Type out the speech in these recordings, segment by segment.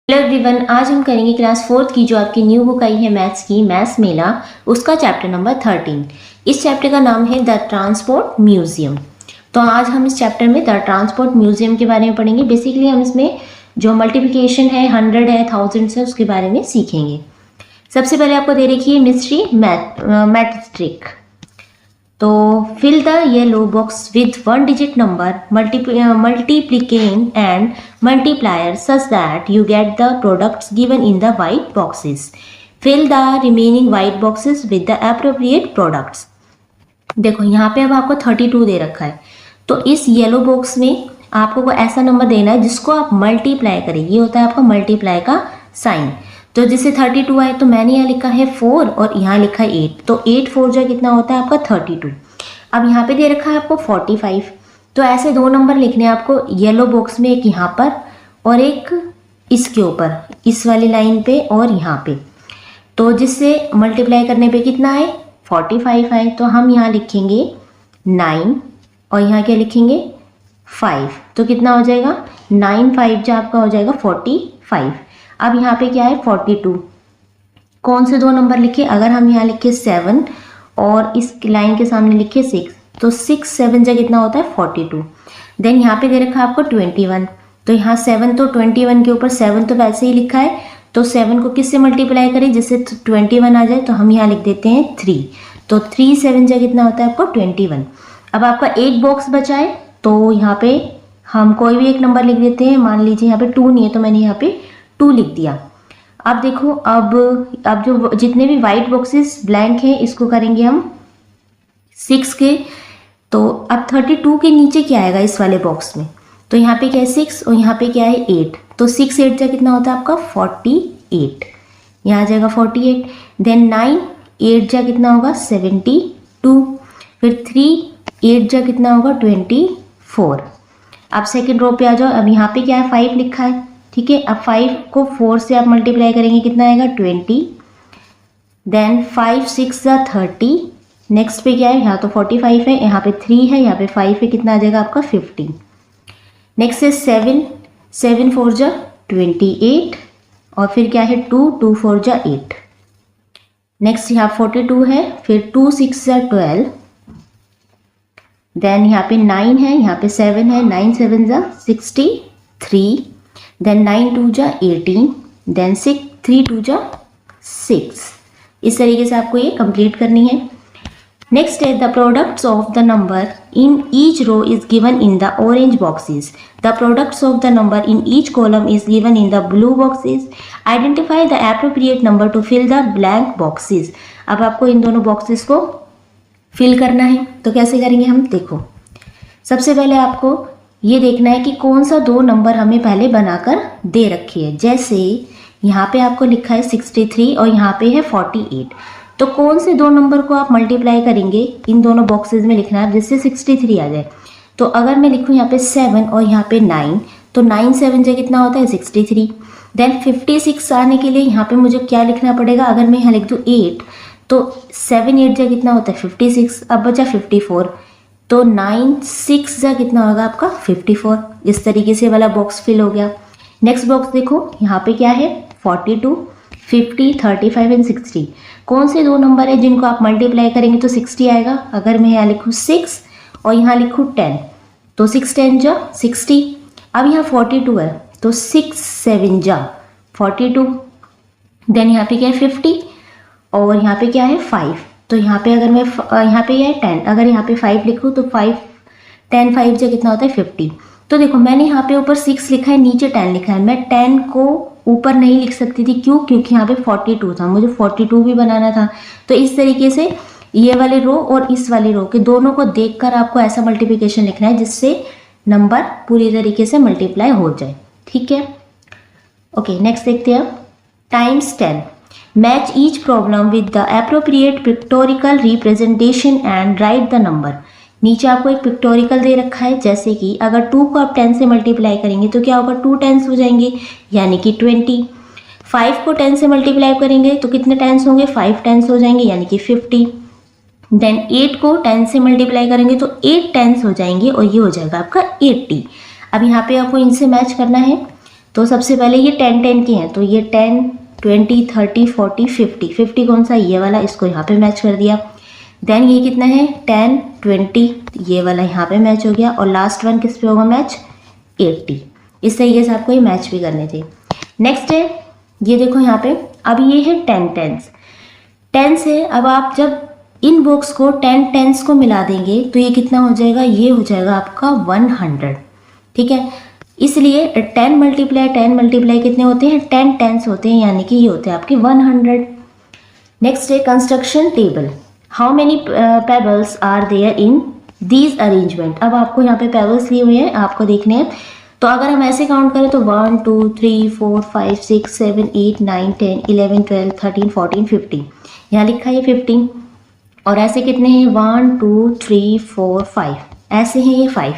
Hello everyone, आज हम करेंगे क्लास 4th की जो आपकी न्यू बुक आई है मैथ्स की, मैथ्स मेला, उसका चैप्टर नंबर 13। इस चैप्टर का नाम है द ट्रांसपोर्ट म्यूजियम। तो आज हम इस चैप्टर में द ट्रांसपोर्ट म्यूजियम के बारे में पढ़ेंगे। बेसिकली हम इसमें जो मल्टीप्लिकेशन है, 100 है, 1000 है, उसके बारे में सीखेंगे। सबसे पहले आपको दे रखी है मिस्ट्री मैट्रिक। तो fill the yellow box with one digit number, multiplicand and multiplier such that you get the products given in the white boxes. Fill the remaining white boxes with the appropriate products. देखो यहाँ पे अब आपको 32 दे रखा है, तो इस yellow box में आपको कोई ऐसा नंबर देना है जिसको आप मल्टीप्लाई करें। ये होता है आपका मल्टीप्लाई का साइन। तो जिससे 32 आए, तो मैंने यहाँ लिखा है 4 और यहाँ लिखा है 8, तो 8 4 जो कितना होता है आपका 32। अब यहाँ पे दे रखा है आपको 45, तो ऐसे दो नंबर लिखने हैं आपको येलो बॉक्स में, एक यहाँ पर और एक इसके ऊपर, इस वाली लाइन पे और यहाँ पे। तो जिससे मल्टीप्लाई करने पे कितना है 45 आए, तो हम यहाँ लिखेंगे 9 और यहाँ क्या लिखेंगे 5, तो कितना हो जाएगा 9 5 जो आपका हो जाएगा 45। अब यहाँ पे क्या है 42, कौन से दो नंबर लिखे, अगर हम यहाँ लिखे 7 और इस लाइन के सामने लिखे 6, तो 6 7 जा कितना होता है 42। देन यहाँ पे दे रखा है आपको 21, तो यहाँ 7 तो 21 के ऊपर 7 तो वैसे ही लिखा है, तो 7 को किससे मल्टीप्लाई करें जिससे 21 आ जाए, तो हम यहाँ लिख देते हैं 3, तो 3 7 जा कितना होता है आपको 21। अब आपका एक बॉक्स बचा है, तो यहाँ पे हम कोई भी एक नंबर लिख देते हैं। मान लीजिए यहाँ पे 2 नहीं है, तो मैंने यहाँ पे 2 लिख दिया। अब देखो, अब जो जितने भी वाइट बॉक्सेस ब्लैंक हैं इसको करेंगे हम 6 के। तो अब 32 के नीचे क्या आएगा इस वाले बॉक्स में, तो यहाँ पे क्या है 6 और यहाँ पे क्या है 8, तो 6 8 जा कितना होता है आपका 48, यहाँ आ जाएगा 48। देन 9 8 जा कितना होगा 72, फिर 3 8 जा कितना होगा 24। अब सेकेंड रो पे आ जाओ। अब यहाँ पे क्या है 5 लिखा है, ठीक है। अब 5 को 4 से आप मल्टीप्लाई करेंगे, कितना आएगा 20। देन 5 6 जा 30। नेक्स्ट पे क्या है, यहाँ तो 45 है, यहाँ पे 3 है, यहाँ पे 5 है, कितना आ जाएगा आपका 50। नेक्स्ट है 7 7 4 जा 28 और फिर क्या है 2 2 4 जा 8। नेक्स्ट यहाँ 42 है, फिर 2 6 जा 12। देन यहाँ पे 9 है, यहाँ पे 7 है, 9 7 जा 63। देन 9 2 जा 18, देन 6 3 2 जा 6। इस तरीके से आपको ये कंप्लीट करनी है। नेक्स्ट है the products of the number in each row is given in the orange boxes. The products of the number in each column is given in the blue boxes. Identify the appropriate number to fill the blank boxes. अब आपको इन दोनों boxes को fill करना है, तो कैसे करेंगे हम, देखो सबसे पहले आपको ये देखना है कि कौन सा दो नंबर हमें पहले बनाकर दे रखी है। जैसे यहाँ पे आपको लिखा है 63 और यहाँ पे है 48, तो कौन से दो नंबर को आप मल्टीप्लाई करेंगे इन दोनों बॉक्सेस में लिखना है जिससे 63 आ जाए। तो अगर मैं लिखूँ यहाँ पे 7 और यहाँ पे 9, तो 9 7 जो कितना होता है 63। देन 56 आने के लिए यहाँ पे मुझे क्या लिखना पड़ेगा, अगर मैं यहाँ लिख दूँ 8, तो 7 8 जो कितना होता है 56। अब बचा 54, तो 9 6 जा कितना होगा आपका 54। इस तरीके से वाला बॉक्स फिल हो गया। नेक्स्ट बॉक्स देखो, यहाँ पे क्या है 42 50 35 एंड 60। कौन से दो नंबर है जिनको आप मल्टीप्लाई करेंगे तो 60 आएगा। अगर मैं यहाँ लिखूँ 6 और यहाँ लिखूँ 10, तो 6 10 जा 60। अब यहाँ 42 है, तो 6 7 जा 42। देन यहाँ पे क्या है 50 और यहाँ पे क्या है 5, तो यहाँ पे अगर मैं यहाँ पे यह 10, अगर यहाँ पे 5 लिखूँ तो 5 10 5 जो कितना होता है 50। तो देखो मैंने यहाँ पे ऊपर 6 लिखा है, नीचे 10 लिखा है। मैं 10 को ऊपर नहीं लिख सकती थी, क्यों, क्योंकि यहाँ पे 42 था, मुझे 42 भी बनाना था। तो इस तरीके से ये वाले रो और इस वाली रो के दोनों को देखकर आपको ऐसा मल्टीप्लिकेशन लिखना है जिससे नंबर पूरी तरीके से मल्टीप्लाई हो जाए, ठीक है। ओके, नेक्स्ट देखते हैं times 10। Match each problem with the appropriate pictorial representation and right the number. नीचे आपको एक पिक्टोरिकल दे रखा है, जैसे कि अगर 2 को आप 10 से मल्टीप्लाई करेंगे तो क्या होगा 2 10s हो जाएंगे, यानी कि 20। 5 को 10 से मल्टीप्लाई करेंगे तो कितने 10s होंगे 5 10s हो जाएंगे, यानी कि 50। देन 8 को 10 से मल्टीप्लाई करेंगे तो 8 10s हो जाएंगे और ये हो जाएगा आपका 80। अब यहाँ पे आपको इनसे मैच करना है, तो सबसे पहले ये 10-10 के हैं, तो ये 10, 20, 30, 40, 50, 50 कौन सा, ये वाला, इसको यहाँ पे मैच कर दिया। देन ये कितना है 10, 20, ये वाला यहाँ पे मैच हो गया, और लास्ट वन किस पे होगा मैच, 80। इस तरीके से आपको ये मैच भी करने थे। नेक्स्ट है ये देखो यहाँ पे, अब ये है 10 टेंस, 10 है। अब आप जब इन बॉक्स को 10 टेंस को मिला देंगे तो ये कितना हो जाएगा, ये हो जाएगा आपका 100, ठीक है। इसलिए 10 मल्टीप्लाई 10 मल्टीप्लाई कितने होते हैं, 10 टेंस होते हैं, यानी कि ये होते हैं आपके 100। नेक्स्ट है construction table, how many pebbles are there in these arrangement. अब आपको यहाँ पे पेबल्स लिए हुए हैं, आपको देखने हैं। तो अगर हम ऐसे काउंट करें तो 1 2 3 4 5 6 7 8 9 10 11 12 13 14 15, यहाँ लिखा है 15। और ऐसे कितने हैं 1 2 3 4 5, ऐसे हैं ये 5।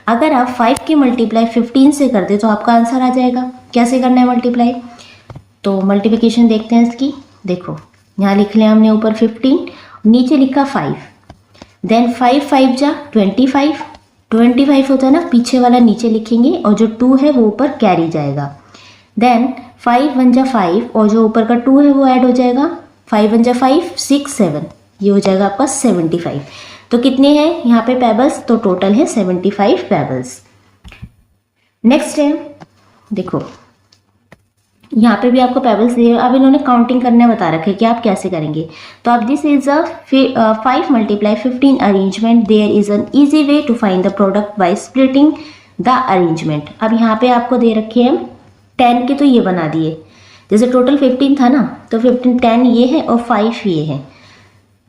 अगर आप 5 की मल्टीप्लाई 15 से कर दे तो आपका आंसर आ जाएगा। कैसे करना है मल्टीप्लाई, तो मल्टीप्लिकेशन देखते हैं इसकी। देखो यहाँ लिख लिया हमने ऊपर 15, नीचे लिखा 5, देन 5 5 जा 25, 25 होता है ना, पीछे वाला नीचे लिखेंगे और जो 2 है वो ऊपर कैरी जाएगा। देन 5 1 जा 5 और जो ऊपर का 2 है वो ऐड हो जाएगा, 5 1 जा 5 6 7, ये हो जाएगा आपका 75। तो कितने हैं यहाँ पे पेबल्स, तो टोटल है 75 पेबल्स। नेक्स्ट है देखो यहाँ पे भी आपको पेबल्स दिए, अब इन्होंने काउंटिंग करने बता रखे हैं कि आप कैसे करेंगे। तो अब this is a 5 multiply 15 arrangement, there is an easy way to find the product by splitting the arrangement. अब यहाँ पे आपको दे रखे हैं 10 के, तो ये बना दिए, जैसे टोटल 15 था ना, तो 15 10 ये है और 5 ये है,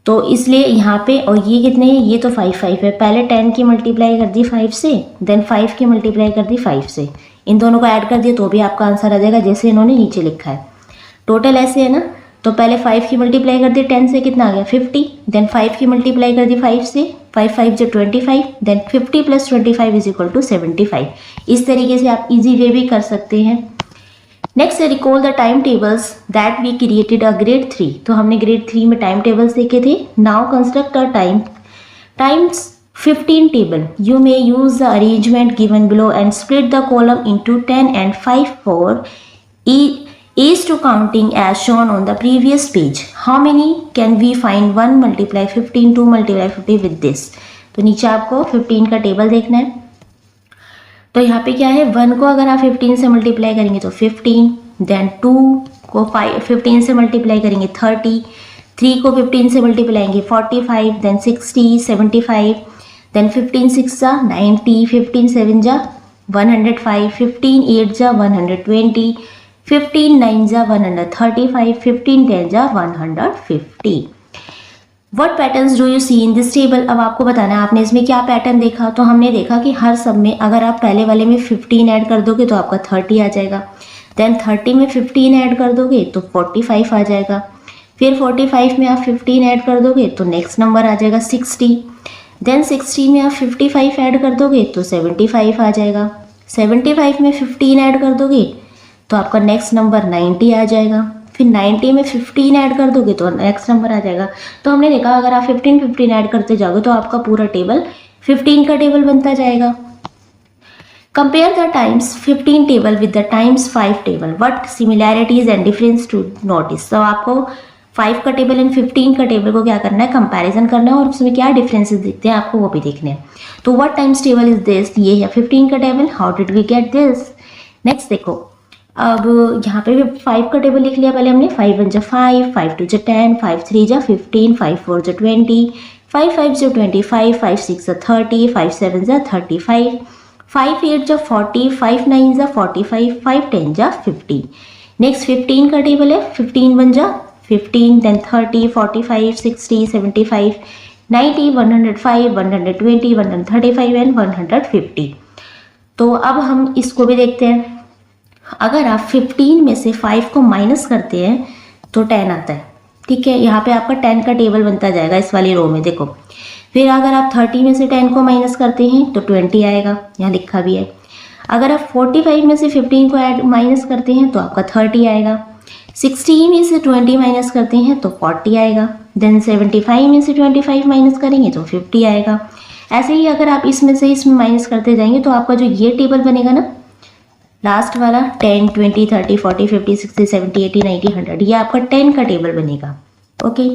तो इसलिए यहाँ पे, और ये कितने हैं, ये तो 5 5 है। पहले 10 की मल्टीप्लाई कर दी 5 से, देन 5 की मल्टीप्लाई कर दी 5 से, इन दोनों को ऐड कर दिया तो भी आपका आंसर आ जाएगा जैसे इन्होंने नीचे लिखा है। टोटल ऐसे है ना, तो पहले 5 की मल्टीप्लाई कर दी 10 से, कितना आ गया 50, देन 5 की मल्टीप्लाई कर दी 5 से, 5 5 जो 25, देन 50 + 25 इज इक्वल टू 75। इस तरीके से आप इजी वे भी कर सकते हैं। नेक्स्ट है recall the time tables that we created a grade 3। तो हमने ग्रेड 3 में टाइम टेबल्स देखे थे। Now construct a times 15 table. You may use the arrangement given below and split the column into 10 and 5 for each to counting as shown on the previous page. How many can we find 1 multiply 15, 2 multiply 50 with this? तो नीचे आपको 15 का table देखना है। तो यहाँ पे क्या है, 1 को अगर आप 15 से मल्टीप्लाई करेंगे तो 15, देन 2 को 15 से मल्टीप्लाई करेंगे 30, 3 को 15 से मल्टीप्लाई करेंगे 45, देन 60, 75, देन 15 6 जा 90, 15 7 जा 105, 15 8 जा 120, 15 9 जा 135, 15 10 जा 150। What patterns do you see in this table? अब आपको बताना है आपने इसमें क्या पैटर्न देखा। तो हमने देखा कि हर सब में अगर आप पहले वाले में 15 ऐड कर दोगे तो आपका 30 आ जाएगा, देन 30 में 15 ऐड कर दोगे तो 45 आ जाएगा, फिर 45 में आप 15 ऐड कर दोगे तो नेक्स्ट नंबर आ जाएगा 60, देन 60 में आप 55 ऐड कर दोगे तो 75 आ जाएगा, 75 में 15 ऐड कर दोगे तो आपका नेक्स्ट नंबर 90 आ जाएगा, फिर 90 में 15 ऐड कर दोगे तो नेक्स्ट नंबर आ जाएगा। तो हमने देखा अगर आप 15 ऐड करते जाओगे तो आपका पूरा टेबल 15 का टेबल बनता जाएगा। Compare the times 15 table with the times 5 table, what similarities and difference to notice. तो आपको 5 का टेबल एंड 15 का टेबल को क्या करना है, कंपैरिजन करना है और उसमें क्या डिफरेंसेस दिखते हैं आपको वो भी देखने हैं। तो what times table is this, ये है 15 का table, how did we get this. Next देखो, अब यहाँ पे भी 5 का टेबल लिख लिया पहले हमने, 5 1 जा 5, 5 2 जा 10, 5 3 जा 15, 5 4 जा 20, 5 5 जा 25, 5 6 जा 30, 5 7 जा 35, 5 8 जा 40, 5 9 जा 45, 5 10 जा 50। नेक्स्ट 15 का टेबल है, 15 1 जा 15, देन 30, 45, 60, 75, 90, 105, 120, 135 एंड 150। तो अब हम इसको भी देखते हैं। अगर आप 15 में से 5 को माइनस करते हैं तो 10 आता है, ठीक है। यहाँ पे आपका 10 का टेबल बनता जाएगा इस वाली रो में, देखो। फिर अगर आप 30 में से 10 को माइनस करते हैं तो 20 आएगा, यहाँ लिखा भी है। अगर आप 45 में से 15 को माइनस करते हैं तो आपका 30 आएगा, 60 में से 20 माइनस करते हैं तो 40 आएगा, देन 75 में से 25 माइनस करेंगे तो 50 आएगा। ऐसे ही अगर आप इसमें से इसमें माइनस करते जाएंगे तो आपका जो ये टेबल बनेगा ना, लास्ट वाला 10, 20, 30, 40, 50, 60, 70, 80, 90, 100, ये आपका 10 का टेबल बनेगा। Okay,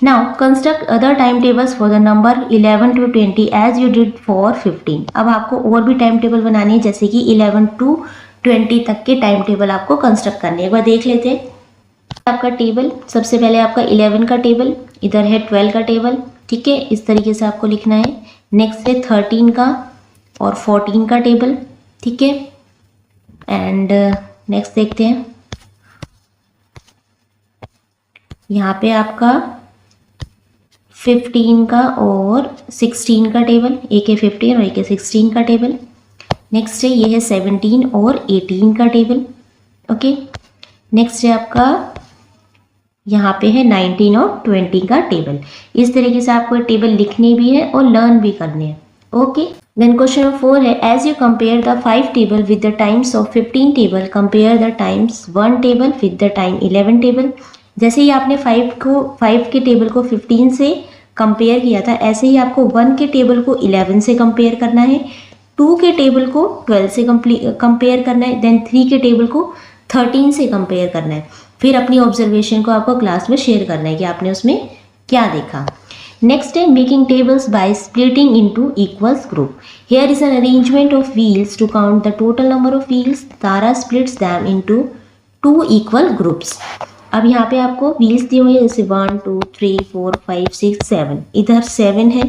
now construct other time tables for the number 11 to 20 as you did for 15। अब आपको और भी टाइम टेबल बनानी है, जैसे कि 11 to 20 तक के टाइम टेबल आपको कंस्ट्रक्ट करने हैं। एक बार देख लेते हैं आपका टेबल। सबसे पहले आपका 11 का टेबल, इधर है 12 का टेबल, ठीक है, इस तरीके से आपको लिखना है। नेक्स्ट है 13 का और 14 का टेबल, ठीक है। एंड नेक्स्ट देखते हैं, यहाँ पे आपका 15 का और 16 का टेबल, एक है 15 और एक है 16 का टेबल। नेक्स्ट है ये है 17 और 18 का टेबल। ओके, नेक्स्ट है आपका यहाँ पे है 19 और 20 का टेबल। इस तरीके से आपको टेबल लिखने भी है और लर्न भी करने हैं। ओके, देन क्वेश्चन नंबर 4 है as you compare the 5 table with the times of 15 table compare the times 1 table with the time 11 table. जैसे ही आपने 5 के टेबल को 15 से कंपेयर किया था, ऐसे ही आपको 1 के टेबल को 11 से कंपेयर करना है, 2 के टेबल को 12 से कंपेयर करना है, देन 3 के टेबल को 13 से कंपेयर करना है। फिर अपनी ऑब्जर्वेशन को आपको क्लास में शेयर करना है कि आपने उसमें क्या देखा। नेक्स्ट है making tables by splitting into equals group. Here is an arrangement of wheels to count the total number of wheels. Tara splits them into 2 equal groups. अब यहाँ पे आपको व्हील्स दिए हुए हैं, जैसे 1, 2, 3, 4, 5, 6, 7, इधर 7 है,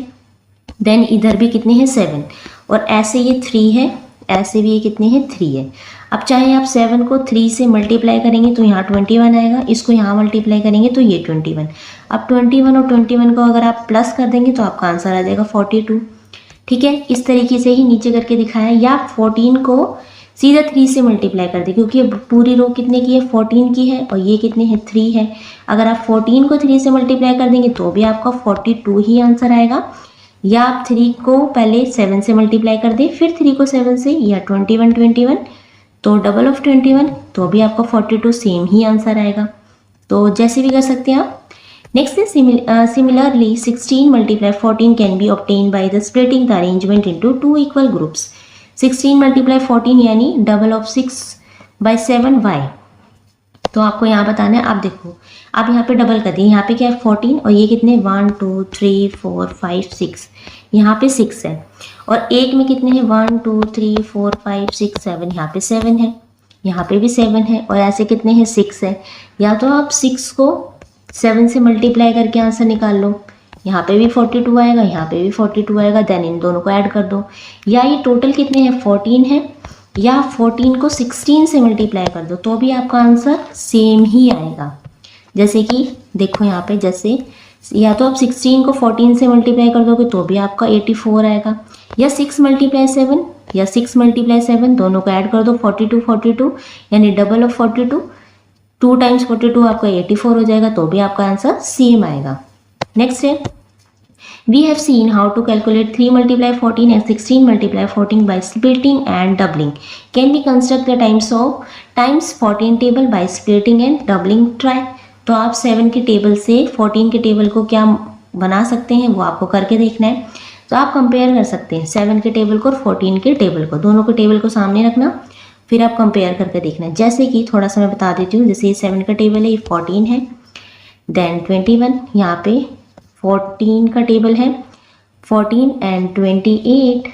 देन इधर भी कितने हैं 7, और ऐसे ये 3 है, ऐसे भी ये कितने हैं 3 है। अब चाहे आप 7 को 3 से मल्टीप्लाई करेंगे तो यहाँ 21 आएगा, इसको यहाँ मल्टीप्लाई करेंगे तो ये 21। अब 21 और 21 को अगर आप प्लस कर देंगे तो आपका आंसर आ जाएगा 42, ठीक है। इस तरीके से ही नीचे करके दिखाया, या 14 को सीधा 3 से मल्टीप्लाई कर दे, क्योंकि पूरी रो कितने की है 14 की है और ये कितने हैं 3 है। अगर आप 14 को 3 से मल्टीप्लाई कर देंगे तो भी आपका 42 ही आंसर आएगा, या आप 3 को पहले 7 से मल्टीप्लाई कर दें फिर 3 को 7 से, या 21 तो डबल ऑफ 21 तो भी आपका 42 सेम ही आंसर आएगा। तो जैसे भी कर सकते हैं आप। नेक्स्ट है similarly 16 multiply 14 can be obtain by the splitting the arrangement into 2 equal groups. 16 multiply 14 यानी डबल ऑफ 6 बाई 7 वाई। तो आपको यहाँ बताना है, आप देखो आप यहाँ पे डबल कर दिए, यहाँ पे क्या है 14 और ये कितने 1, 2, 3, 4, 5, 6, यहाँ पे 6 है, और एक में कितने हैं 1, 2, 3, 4, 5, 6, 7, यहाँ पे 7 है, यहाँ पे भी 7 है, और ऐसे कितने हैं 6 है। या तो आप 6 को 7 से मल्टीप्लाई करके आंसर निकाल लो, यहाँ पे भी 42 आएगा, यहाँ पे भी 42 आएगा, देन इन दोनों को ऐड कर दो। या ये टोटल कितने हैं 14 है, या 14 को 16 से मल्टीप्लाई कर दो तो भी आपका आंसर सेम ही आएगा। जैसे कि देखो यहाँ पे, जैसे या तो आप 16 को 14 से मल्टीप्लाई कर दोगे तो भी आपका 84 आएगा, या 6 मल्टीप्लाई 7 या 6 मल्टीप्लाई 7 दोनों को ऐड कर दो 42 यानी डबल ऑफ 42, 2 टाइम्स 42 आपका 84 हो जाएगा, तो भी आपका आंसर सेम आएगा। नेक्स्ट है we have seen how to calculate 3 multiply 14 and 16 multiply 14 by splitting and doubling. Can we construct the times 14 table by splitting and doubling? Try. तो आप 7 के टेबल से 14 के टेबल को क्या बना सकते हैं वो आपको करके देखना है। तो आप कंपेयर कर सकते हैं 7 के टेबल को और 14 के टेबल को, दोनों के टेबल को सामने रखना, फिर आप कंपेयर करके देखना है। जैसे कि थोड़ा सा मैं बता देती हूँ, जैसे ये 7 का टेबल है, ये 14 है, देन 21, यहाँ पे 14 का टेबल है, 14 एंड 28,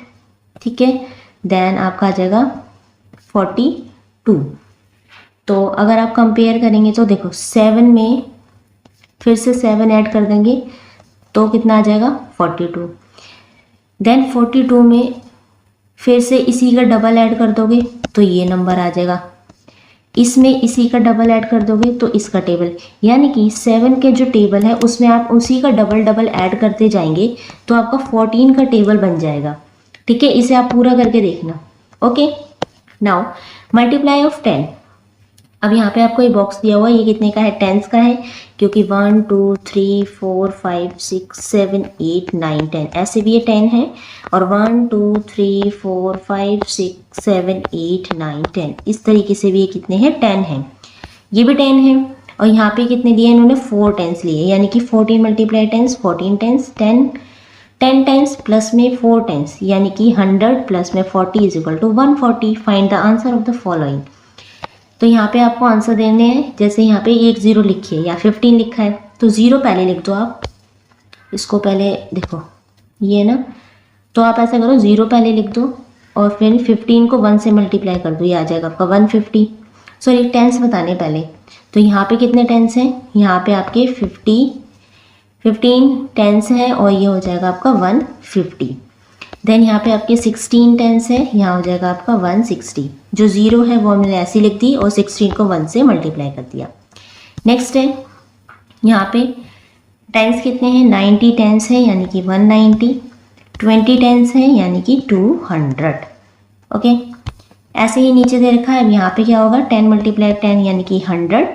ठीक है, देन आपका आ जाएगा 42। तो अगर आप कंपेयर करेंगे तो देखो 7 में फिर से 7 ऐड कर देंगे तो कितना आ जाएगा 42, देन 42 में फिर से इसी का डबल ऐड कर दोगे तो ये नंबर आ जाएगा, इसमें इसी का डबल ऐड कर दोगे तो इसका टेबल, यानी कि 7 के जो टेबल है उसमें आप उसी का डबल ऐड करते जाएंगे तो आपका 14 का टेबल बन जाएगा, ठीक है। इसे आप पूरा करके देखना। Okay, now multiply of 10। अब यहाँ पे आपको ये बॉक्स दिया हुआ है, ये कितने का है 10 का है, क्योंकि 1, 2, 3, 4, 5, 6, 7, 8, 9, 10 ऐसे भी ये 10 है, और 1, 2, 3, 4, 5, 6, 7, 8, 9, 10 इस तरीके से भी ये कितने हैं 10 हैं, ये भी 10 है। और यहाँ पे कितने दिए इन्होंने 4 10s लिए, यानी कि 14 multiply 10s 14 10s 10 10 times plus में 4 टाइम्स यानी कि 100 प्लस में 40 is equal to 140। Find the answer of the following. तो यहाँ पे आपको आंसर देने हैं, जैसे यहाँ पे 1 0 लिखिए या 15 लिखा है तो 0 पहले लिख दो आप। इसको पहले देखो ये ना, तो आप ऐसा करो 0 पहले लिख दो और फिर 15 को 1 से मल्टीप्लाई कर दो, ये आ जाएगा आपका 150। सॉरी टेंस बताने पहले, तो यहाँ पे कितने टेंस हैं, यहाँ पे आपके 15 टेंस हैं और ये हो जाएगा आपका 150। देन यहाँ पे आपके 16 टेंस है, यहाँ हो जाएगा आपका 160। जो 0 है वो हमने ऐसे लिख दी और 16 को 1 से मल्टीप्लाई कर दिया। नेक्स्ट है यहाँ पे टेंस कितने हैं, 90 टेंस है यानी कि 190, 20 टेंस है यानी कि 200। ओके, ऐसे ही नीचे दे रखा है। अब यहाँ पे क्या होगा, 10 मल्टीप्लाई 10 यानी कि 100,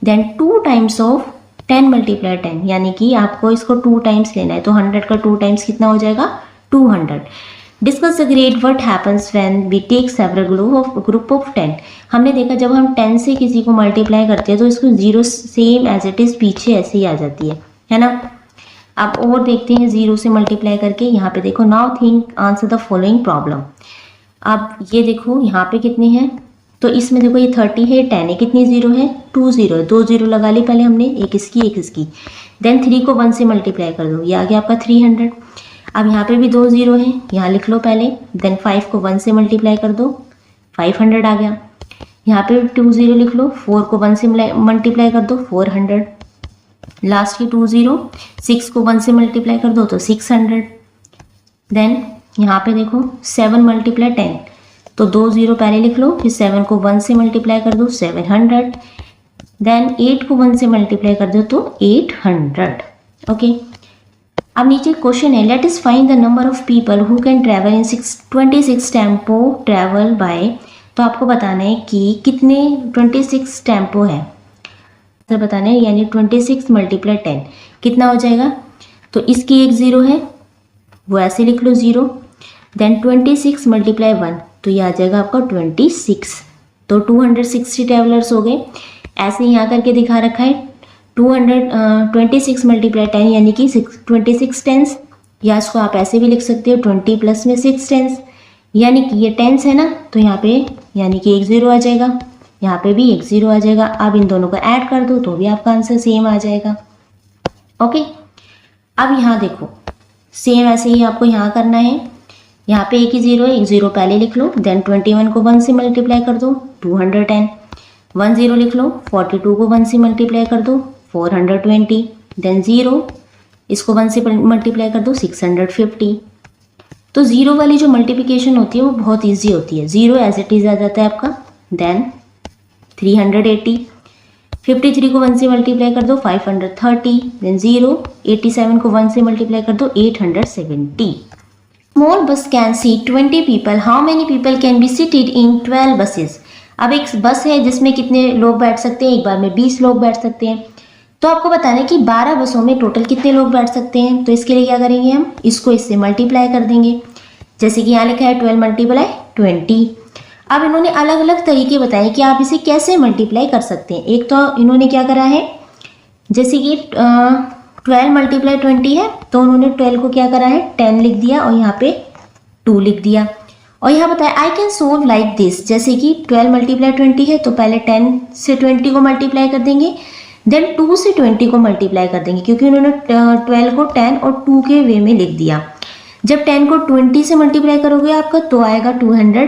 देन 2 टाइम्स ऑफ 10 मल्टीप्लाई 10 यानी कि आपको इसको 2 टाइम्स लेना है, तो 100 का 2 टाइम्स कितना हो जाएगा, 200। Discuss the grade what happens when we take several group of 10। हमने देखा जब हम 10 से किसी को मल्टीप्लाई करते हैं तो इसको 0 सेम एज इट इज़ पीछे ऐसे ही आ जाती है ना। अब और देखते हैं 0 से मल्टीप्लाई करके। यहाँ पे देखो, now think answer the following problem. अब ये देखो यहाँ पे कितने हैं, तो इसमें देखो ये 30 है, 10 है, कितनी 0 है, 2 0 है, 2 0 लगा ली पहले हमने, एक इसकी। देन 3 को 1 से मल्टीप्लाई कर दो, ये आ गया आपका 300। अब यहाँ पे भी 2 0 है, यहाँ लिख लो पहले। देन 5 को 1 से मल्टीप्लाई कर दो, 500 आ गया। यहाँ पे 2 0 लिख लो, 4 को 1 से मल्टीप्लाई कर दो, 400। लास्ट की 2 0, 6 को 1 से मल्टीप्लाई कर दो तो 600। देन यहाँ पे देखो 7 मल्टीप्लाई 10, तो 2 0 पहले लिख लो, फिर 7 को 1 से मल्टीप्लाई कर दो 700। देन 8 को 1 से मल्टीप्लाई कर दो तो 800। ओके, अब नीचे क्वेश्चन है, let us find the number of people who can travel in 26 tempo travel by. तो आपको बताना है कि कितने 26 टेम्पो है, तो बताना है, यानी 26 मल्टीप्लाई 10 कितना हो जाएगा। तो इसकी एक 0 है, वो ऐसे लिख लो 0। देन 26 मल्टीप्लाई 1, तो ये आ जाएगा आपका 26, तो 260 ट्रैवलर्स हो गए। ऐसे यहाँ करके दिखा रखा है 26 मल्टीप्लाई 10 यानी कि 26 टेंस, या इसको आप ऐसे भी लिख सकते हो 20 प्लस में 6 टेंस, यानी कि ये टेंस है ना, तो यहाँ पे यानी कि एक 0 आ जाएगा, यहाँ पे भी एक 0 आ जाएगा। अब इन दोनों को ऐड कर दो तो भी आपका आंसर सेम आ जाएगा। ओके, अब यहाँ देखो सेम ऐसे ही आपको यहाँ करना है। यहाँ पे एक ही 0 है, एक 0 पहले लिख लो। देन 21 को 1 से मल्टीप्लाई कर दो 210, 1 0 लिख लो। 42 को 1 से मल्टीप्लाई कर दो 420, देन 0 इसको 1 से मल्टीप्लाई कर दो 650। तो 0 वाली जो मल्टीप्लिकेशन होती है वो बहुत ईजी होती है, 0 एज इट इज़ आ जाता है आपका। देन 380, 53 को 1 से मल्टीप्लाई कर दो 530, देन 0, 87 को 1 से मल्टीप्लाई कर दो 870। स्मॉल बस can seat 20 people, how many people can be seated in 12 buses. अब एक बस है जिसमें कितने लोग बैठ सकते हैं, एक बार में 20 लोग बैठ सकते हैं। तो आपको बताना है कि 12 बसों में टोटल कितने लोग बैठ सकते हैं। तो इसके लिए क्या करेंगे, हम इसको इससे मल्टीप्लाई कर देंगे। जैसे कि यहाँ लिखा है 12 मल्टीप्लाई 20। अब इन्होंने अलग अलग तरीके बताए कि आप इसे कैसे मल्टीप्लाई कर सकते हैं। एक तो इन्होंने क्या करा है, जैसे कि 12 मल्टीप्लाई 20 है, तो उन्होंने 12 को क्या करा है 10 लिख दिया और यहाँ पे 2 लिख दिया। और यहाँ बताया I can solve like this, जैसे कि 12 मल्टीप्लाई 20 है तो पहले 10 से 20 को मल्टीप्लाई कर देंगे, देन 2 से 20 को मल्टीप्लाई कर देंगे, क्योंकि उन्होंने 12 को 10 और 2 के वे में लिख दिया। जब 10 को 20 से मल्टीप्लाई करोगे आपका तो आएगा 200,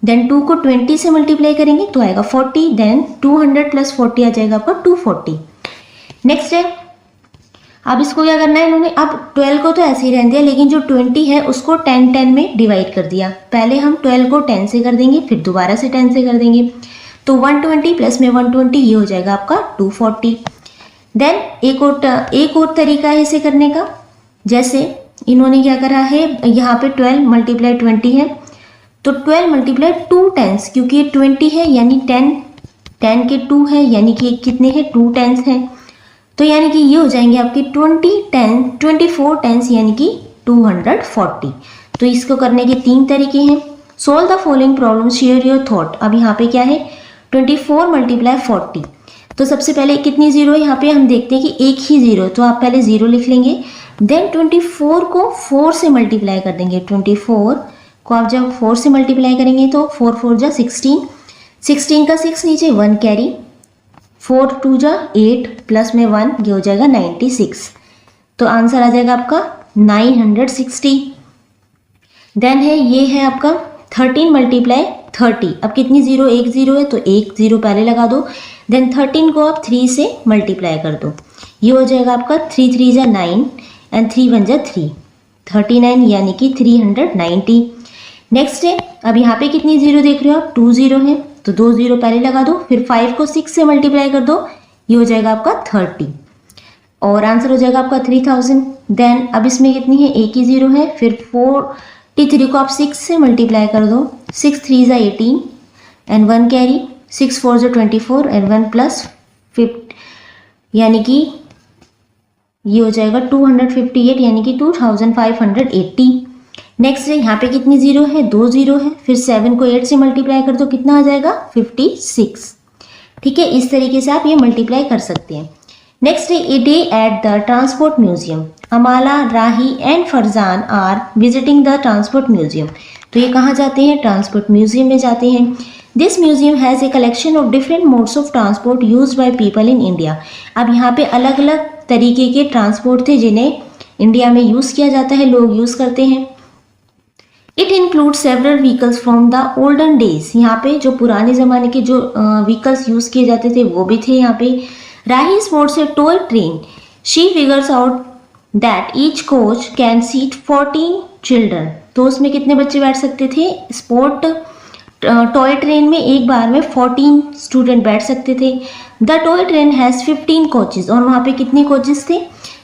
देन 2 को 20 से मल्टीप्लाई करेंगे तो आएगा 40, देन 200 प्लस 40 आ जाएगा आपका 240। नेक्स्ट है, अब इसको क्या करना है इन्होंने, अब 12 को तो ऐसे ही रहने दिया, लेकिन जो 20 है उसको 10 में डिवाइड कर दिया। पहले हम 12 को 10 से कर देंगे, फिर दोबारा से 10 से कर देंगे, तो 120 प्लस में 120 ये हो जाएगा आपका 240। देन एक और तरीका है इसे करने का, जैसे इन्होंने क्या करा है, यहाँ पे 12 मल्टीप्लाई 20 है, तो 12 मल्टीप्लाई 2 टेंस, क्योंकि ये 20 है यानी 10 के 2 है, यानी कि कितने हैं 2 टेंस हैं, तो यानी कि ये हो जाएंगे आपके 24 टेंस यानी कि 240। तो इसको करने के 3 तरीके हैं। Solve the following problem, share your thought. अब यहाँ पे क्या है 24 मल्टीप्लाई 40, तो सबसे पहले कितनी 0 है, यहाँ पे हम देखते हैं कि एक ही 0 है, तो आप पहले 0 लिख लेंगे। देन 24 को 4 से मल्टीप्लाई कर देंगे। 24 को आप जब 4 से मल्टीप्लाई करेंगे तो 4 4 जा 16, 16 का 6 नीचे 1 कैरी, 4 2 जा 8 प्लस में 1, ये हो जाएगा 96। तो आंसर आ जाएगा आपका 960। देन है ये है आपका 13 मल्टीप्लाई 30। अब कितनी जीरो, एक जीरो है तो एक जीरो पहले लगा दो। देन 13 को आप 3 से मल्टीप्लाई कर दो, ये हो जाएगा आपका 3 3 जा 9 एंड 3 1 जा 3, 39 यानी कि 390। नेक्स्ट है, अब यहाँ पे कितनी जीरो देख रहे हो आप, 2 जीरो है तो 2 जीरो पहले लगा दो, फिर 5 को 6 से मल्टीप्लाई कर दो, ये हो जाएगा आपका 30 और आंसर हो जाएगा आपका 3000। देन अब इसमें कितनी है, एक ही जीरो है, फिर 43 को आप 6 से मल्टीप्लाई कर दो, 6 3 जा 18 एंड 1 कैरी, 6 4 जा 24 एंड 1 प्लस 5 यानी कि ये हो जाएगा 258 यानी कि 2580। नेक्स्ट है, यहाँ पे कितनी जीरो है, 2 जीरो है, फिर 7 को 8 से मल्टीप्लाई कर दो, कितना आ जाएगा 56। ठीक है, इस तरीके से आप ये मल्टीप्लाई कर सकते हैं। नेक्स्ट है, a day at the transport museum. Amala, Rahi and Farzan are visiting the transport museum. तो ये कहाँ जाते हैं, ट्रांसपोर्ट म्यूजियम में जाते हैं। This museum has a collection of different modes of transport use by people in India. अब यहाँ पे अलग अलग तरीके के ट्रांसपोर्ट थे जिन्हें इंडिया में यूज़ किया जाता है, लोग यूज़ करते हैं। It include several vehicles from the olden days. यहाँ पे जो पुराने ज़माने के जो व्हीकल्स यूज़ किए जाते थे वो भी थे यहाँ पे। Rahi sports a toy train. She figures out that each coach can seat 14 children. तो उसमें कितने बच्चे बैठ सकते थे, स्पोर्ट टॉय ट्रेन में एक बार में 14 स्टूडेंट बैठ सकते थे। The toy train has 15 coaches. और वहाँ पे कितने कोचेज थे,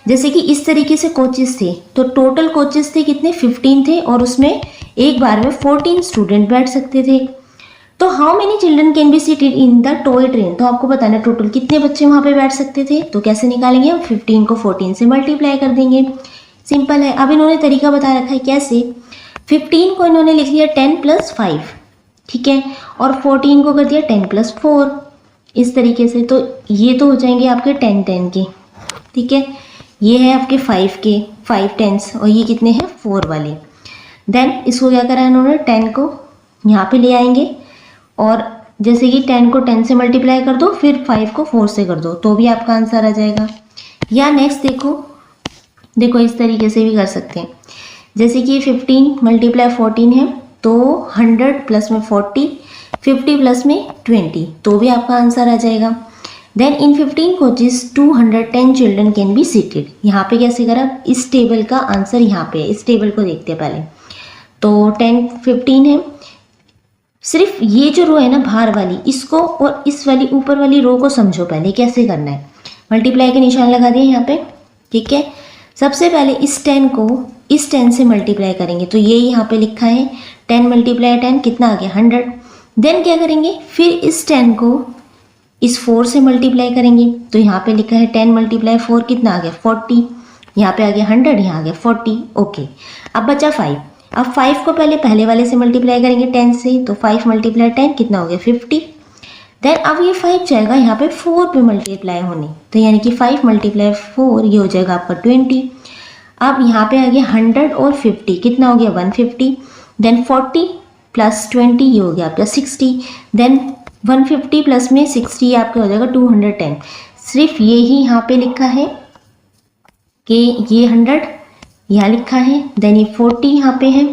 जैसे कि इस तरीके से कोचेस थे, तो टोटल कोचेस थे कितने, 15 थे और उसमें एक बार में 14 स्टूडेंट बैठ सकते थे। तो how many children can be seated in the toy train. तो आपको बताना टोटल कितने बच्चे वहाँ पे बैठ सकते थे। तो कैसे निकालेंगे हम, 15 को 14 से मल्टीप्लाई कर देंगे, सिंपल है। अब इन्होंने तरीका बता रखा है कैसे, 15 को इन्होंने लिख लिया 10 + 5, ठीक है, और 14 को कर दिया 10 + 4, इस तरीके से। तो ये तो हो जाएंगे आपके 10 10 के, ठीक है। ये है आपके 5 के, 5 10s और ये कितने हैं 4 वाले। देन इसको क्या करा इन्होंने, 10 को यहाँ पे ले आएंगे और जैसे कि 10 को 10 से मल्टीप्लाई कर दो, फिर 5 को 4 से कर दो, तो भी आपका आंसर आ जाएगा। या नेक्स्ट देखो इस तरीके से भी कर सकते हैं, जैसे कि 15 × 14 है तो 100 प्लस में 40, 50 प्लस में 20, तो भी आपका आंसर आ जाएगा। Then in 15 coaches 210 children can be seated. यहाँ पे कैसे करा, इस टेबल का आंसर यहाँ पे है, इस टेबल को देखते हैं पहले। तो 10 15 है, सिर्फ ये जो रो है ना बाहर वाली, इसको और इस वाली ऊपर वाली रो को समझो पहले कैसे करना है। मल्टीप्लाई के निशान लगा दिए यहाँ पे, ठीक है। सबसे पहले इस 10 को इस 10 से मल्टीप्लाई करेंगे, तो ये यहाँ पे लिखा है 10 × 10 कितना आ गया 100। देन क्या करेंगे, फिर इस 10 को इस 4 से मल्टीप्लाई करेंगे, तो यहाँ पे लिखा है 10 × 4 कितना आ गया 40, यहाँ पे आ गया 100, यहाँ आ गया 40, ओके। अब बचा 5, अब 5 को पहले वाले से मल्टीप्लाई करेंगे 10 से, तो 5 × 10 कितना हो गया 50। देन अब ये 5 जाएगा यहाँ पे 4 पे मल्टीप्लाई होने, तो यानी कि 5 × 4 ये हो जाएगा आपका 20। अब यहाँ पे आ गया 100 और 50 कितना हो गया 150। देन 40 + 20 ये हो गया आपका 60। देन 150 प्लस में 60 आपका हो जाएगा 210। सिर्फ ये ही यहाँ पे लिखा है कि ये 100 यहाँ लिखा है, देन ये 40 यहाँ पे है,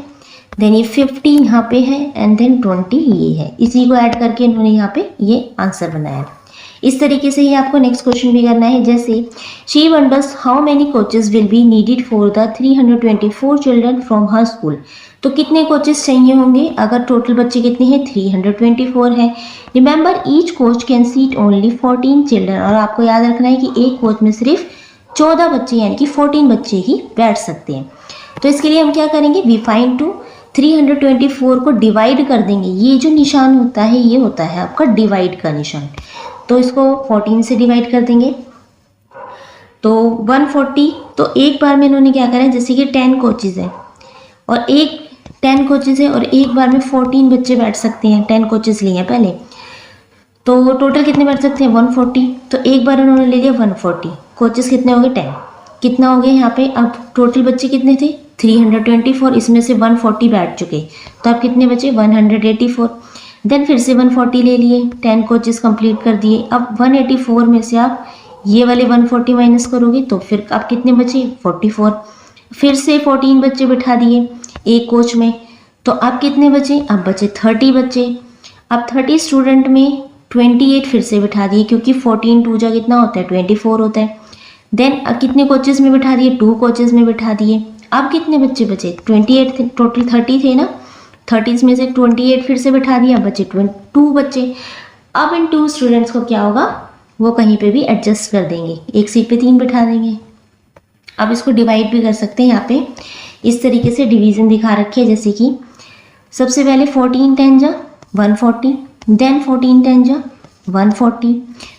देन ये 50 यहाँ पे है एंड देन 20 ये है। इसी को ऐड करके इन्होंने यहाँ पे ये आंसर बनाया। इस तरीके से ही आपको नेक्स्ट क्वेश्चन भी करना है, जैसे she wonders how many coaches will be needed for the 324 children from her school. तो कितने कोचेस चाहिए होंगे, अगर टोटल बच्चे कितने हैं 324 है। Remember each coach can seat only 14 children. और आपको याद रखना है कि एक कोच में सिर्फ 14 बच्चे यानी कि 14 बच्चे ही बैठ सकते हैं। तो इसके लिए हम क्या करेंगे, वी फाइंड टू 324 को डिवाइड कर देंगे। ये जो निशान होता है ये होता है आपका डिवाइड का निशान, तो इसको 14 से डिवाइड कर देंगे तो 140। तो एक बार में इन्होंने क्या करा है, जैसे कि 10 कोचेज है और 10 कोचेज है और एक बार में 14 बच्चे बैठ सकते हैं। 10 कोचेज लिए हैं पहले, तो टोटल कितने बैठ सकते हैं 140। तो एक बार उन्होंने ले लिया 140, कोचेस कितने हो गए 10, कितना हो गया यहाँ पे, अब टोटल बच्चे कितने थे 324, इसमें से 140 बैठ चुके, तो अब कितने बचे 184। देन फिर से 140 ले लिए, 10 कोचेस कंप्लीट कर दिए। अब 184 में से आप ये वाले 140 माइनस करोगे तो फिर आप कितने बचे 44। फिर से 14 बच्चे बिठा दिए एक कोच में, तो अब कितने बचे, अब बचे 30 बच्चे। अब 30 स्टूडेंट में 28 फिर से बिठा दिए, क्योंकि 14 2 जा कितना होता है 24 होता है। देन कितने कोचेस में बिठा दिए, 2 कोचेस में बिठा दिए। अब कितने बच्चे बचे 28 थे, टोटल 30 थे ना, 30 में से 28 फिर से बिठा दिया, बचे 2 बच्चे। अब इन 2 स्टूडेंट्स को क्या होगा, वो कहीं पे भी एडजस्ट कर देंगे, एक सीट पे 3 बिठा देंगे। अब इसको डिवाइड भी कर सकते हैं, यहाँ पे इस तरीके से डिवीजन दिखा रखी है, जैसे कि सबसे पहले 14 10 जा 140, देन 14 10 जा 140,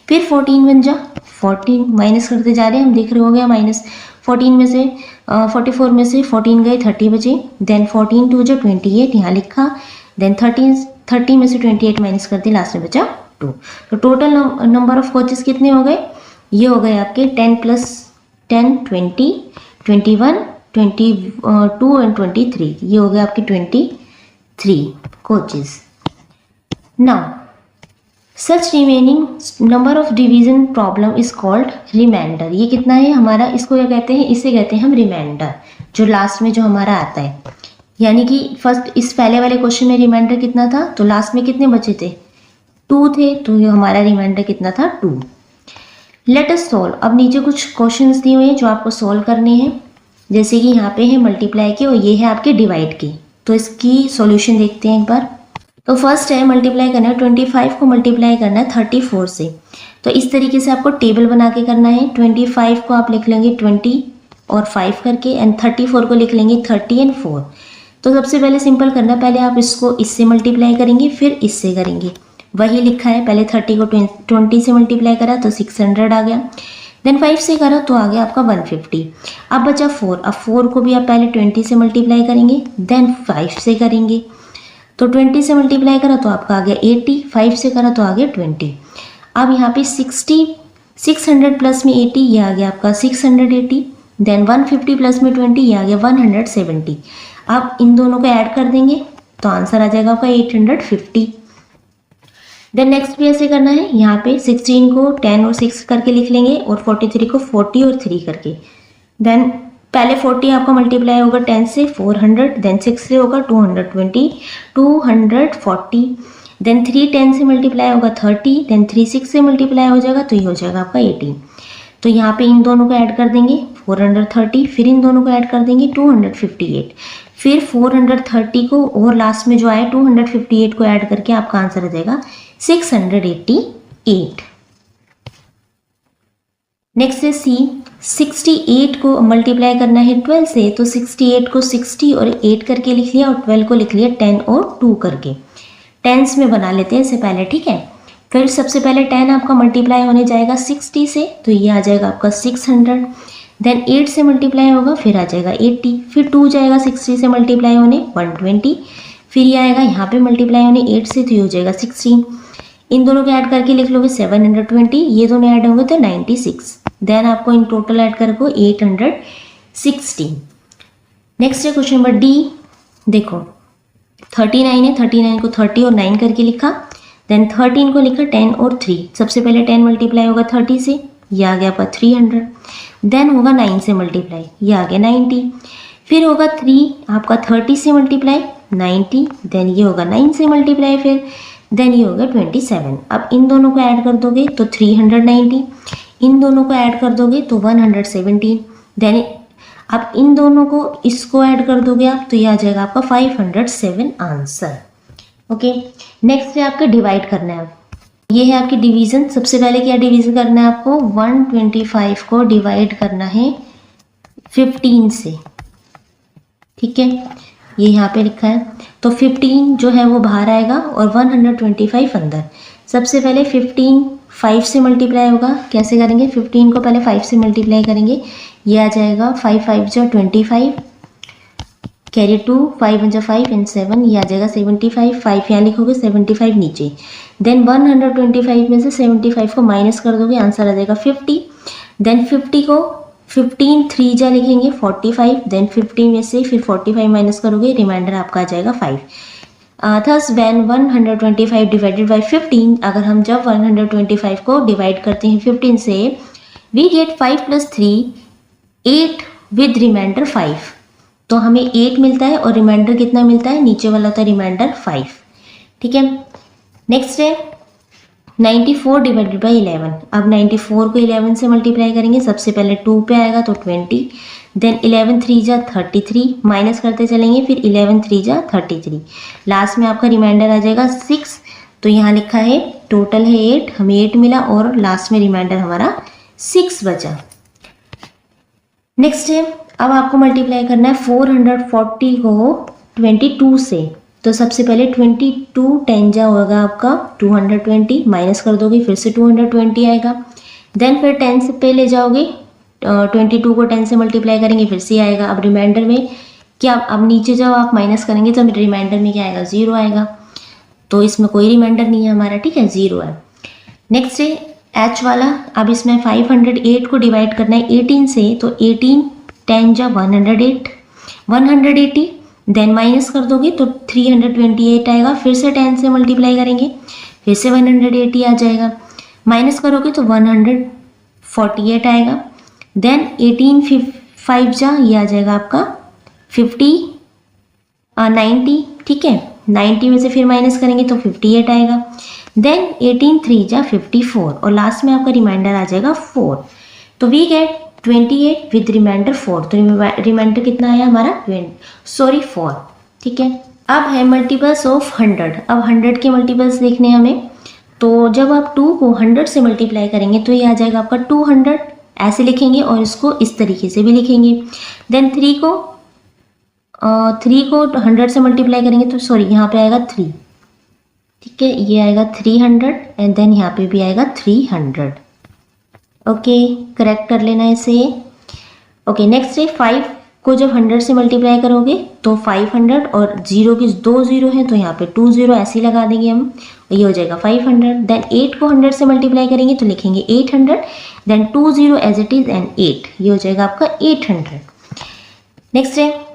फिर 14 1 जा 14, माइनस करते जा रहे हैं हम, देख रहे हो गया माइनस 14 में से 44 में से 14 गए 30 बचे। देन 14 2 जा 28 यहाँ लिखा, देन 30 में से 28 माइनस कर दिए, लास्ट में बचा 2। तो टोटल नंबर ऑफ कोचेस कितने हो गए, ये हो गए आपके 10 + 10 20 21 22 एंड 23, ये हो गए आपके 23 coaches. Now such remaining number of division problem is called reminder. ये कितना है हमारा, इसको क्या कहते हैं, इसे कहते हैं हम रिमाइंडर, जो लास्ट में जो हमारा आता है। यानी कि फर्स्ट इस पहले वाले क्वेश्चन में रिमाइंडर कितना था, तो लास्ट में कितने बचे थे 2 थे, तो ये हमारा रिमाइंडर कितना था 2। Let us solve. अब नीचे कुछ क्वेश्चंस दिए हुए हैं जो आपको सॉल्व करने हैं, जैसे कि यहाँ पे है मल्टीप्लाई के और ये है आपके डिवाइड के। तो इसकी सॉल्यूशन देखते हैं एक बार। तो फर्स्ट है मल्टीप्लाई करना है, 25 को मल्टीप्लाई करना है 34 से। तो इस तरीके से आपको टेबल बना के करना है। 25 को आप लिख लेंगे 20 और 5 करके, एंड 34 को लिख लेंगे 30 एंड 4। तो सबसे पहले सिंपल करना, पहले आप इसको इससे मल्टीप्लाई करेंगे फिर इससे करेंगे, वही लिखा है। पहले 30 को 20 से मल्टीप्लाई करा तो 600 आ गया, देन 5 से करा तो आ गया आपका 150। अब बचा 4, अब 4 को भी आप पहले 20 से मल्टीप्लाई करेंगे, देन 5 से करेंगे। तो 20 से मल्टीप्लाई करा तो आपका आ गया 80, 5 से करा तो आ गया 20। अब यहाँ पे 600 प्लस में 80, ये आ गया आपका 680, देन 150 प्लस में 20, ये आ गया 170। आप इन दोनों को ऐड कर देंगे तो आंसर आ जाएगा आपका 850। देन नेक्स्ट भी ऐसे करना है, यहाँ पे 16 को 10 और 6 करके लिख लेंगे और 43 को 40 और 3 करके। देन पहले 40 आपका मल्टीप्लाई होगा 10 से 400, देन 6 से होगा 220 240, देन 3 10 से मल्टीप्लाई होगा 30, देन 3 6 से मल्टीप्लाई हो जाएगा तो ये हो जाएगा आपका 18। तो यहाँ पे इन दोनों को ऐड कर देंगे 430, फिर इन दोनों को ऐड कर देंगे 258, फिर 430 को और लास्ट में जो आए 258 को ऐड करके आपका आंसर आ जाएगा 688। नेक्स्ट है सी, 68 को मल्टीप्लाई करना है 12 से, तो 68 को 60 और 8 करके लिख लिया और 12 को लिख लिया 10 और 2 करके। टेंस में बना लेते हैं इससे पहले, ठीक है। फिर सबसे पहले 10 आपका मल्टीप्लाई होने जाएगा 60 से, तो ये आ जाएगा आपका 600, देन 8 से मल्टीप्लाई होगा फिर आ जाएगा 80, फिर 2 जाएगा 60 से मल्टीप्लाई होने 120, फिर ये आएगा यहाँ पे मल्टीप्लाई होने 8 से, तो ये हो जाएगा 16। इन दोनों को ऐड करके लिख लोगे 720, ये दोनों ऐड होंगे तो 96, देन आपको इन टोटल ऐड करके 860। नेक्स्ट है क्वेश्चन नंबर डी। देखो 39 है, 39 को 30 और 9 करके लिखा, देन 13 को लिखा 10 और 3। सबसे पहले 10 मल्टीप्लाई होगा 30 से, ये आ गया आपका 300, देन होगा 9 से मल्टीप्लाई, ये आ गया 90, फिर होगा 3 आपका 30 से मल्टीप्लाई 90, देन ये होगा 9 से मल्टीप्लाई, फिर देन ये होगा 27। अब इन दोनों को ऐड कर दोगे तो 390, इन दोनों को ऐड कर दोगे तो 117, देन अब इन दोनों को इसको ऐड कर दोगे आप तो ये आ जाएगा आपका 507 आंसर। ओके, नेक्स्ट है आपका डिवाइड करना है। ये है आपकी डिवीजन। सबसे पहले क्या डिवीजन करना है आपको, 125 को डिवाइड करना है 15 से, ठीक है, ये यहाँ पे लिखा है। तो 15 जो है वो बाहर आएगा और 125 अंदर। सबसे पहले 15 5 से मल्टीप्लाई होगा, कैसे करेंगे, 15 को पहले 5 से मल्टीप्लाई करेंगे, ये आ जाएगा 5 5 जो 25, कैरी 2, 5 1 5 एंड 7, ये आ जाएगा 75, 5 यहाँ लिखोगे 75 नीचे, देन 125 में से 75 को माइनस कर दोगे, आंसर आ जाएगा 50, देन 50 को 15 3 जा लिखेंगे 45, देन 50 में से फिर 45 माइनस करोगे, रिमाइंडर आपका आ जाएगा 5। थस व्हेन 125 डिवाइडेड बाय 15, अगर हम जब 125 को डिवाइड करते हैं 15 से, वी गेट 5 + 3 8 विद रिमाइंडर 5। तो हमें 8 मिलता है और रिमाइंडर कितना मिलता है, नीचे वाला था रिमाइंडर 5। ठीक है, नेक्स्ट है 94 डिवाइडेड बाई 11। अब 94 को 11 से मल्टीप्लाई करेंगे, सबसे पहले 2 पे आएगा तो 20, देन 11 3 जा 33, माइनस करते चलेंगे, फिर 11 3 जा 33, लास्ट में आपका रिमाइंडर आ जाएगा 6। तो यहाँ लिखा है टोटल है 8, हमें 8 मिला और लास्ट में रिमाइंडर हमारा 6 बचा। नेक्स्ट है, अब आपको मल्टीप्लाई करना है 440 को 22 से। तो सबसे पहले 22 10 जा होगा आपका 220, माइनस कर दोगे फिर से 220 आएगा, देन फिर 10 से पे ले जाओगे, 22 को 10 से मल्टीप्लाई करेंगे फिर से आएगा। अब रिमाइंडर में क्या, अब नीचे जाओ आप माइनस करेंगे तो रिमाइंडर में क्या आएगा, 0 आएगा। तो इसमें कोई रिमाइंडर नहीं है हमारा, ठीक है, 0 है। नेक्स्ट है एच वाला, अब इसमें 508 को डिवाइड करना है 18 से, तो 18 10 जा 180, देन माइनस कर दोगे तो 328 आएगा, फिर से 10 से मल्टीप्लाई करेंगे फिर से 180 आ जाएगा, माइनस करोगे तो 148 आएगा, देन 18 5 जा ये आ जाएगा आपका 90, ठीक है, 90 में से फिर माइनस करेंगे तो 58 आएगा, देन 18 3 जा 54 और लास्ट में आपका रिमाइंडर आ जाएगा 4। तो वी गेट 28 विद रिमाइंडर 4। तो रिमाइंडर कितना आया हमारा 4। ठीक है, अब है मल्टीपल्स ऑफ 100। अब 100 के मल्टीपल्स देखने हैं हमें। तो जब आप 2 को 100 से मल्टीप्लाई करेंगे तो ये आ जाएगा आपका 200, ऐसे लिखेंगे और इसको इस तरीके से भी लिखेंगे। देन 3 को 100 से मल्टीप्लाई करेंगे तो सॉरी यहाँ पे आएगा 3, ठीक है, ये आएगा 300 एंड देन यहाँ पे भी आएगा 300। ओके, करेक्ट कर लेना इसे। ओके, नेक्स्ट है 5 को जब 100 से मल्टीप्लाई करोगे तो 500 और 0 की 2 0 है तो यहाँ पे 2 0 ऐसे ही लगा देंगे हम, ये हो जाएगा 500। देन 8 को 100 से मल्टीप्लाई करेंगे तो लिखेंगे 800, then 2 0 as it is and 8, ये हो जाएगा आपका 800। नेक्स्ट है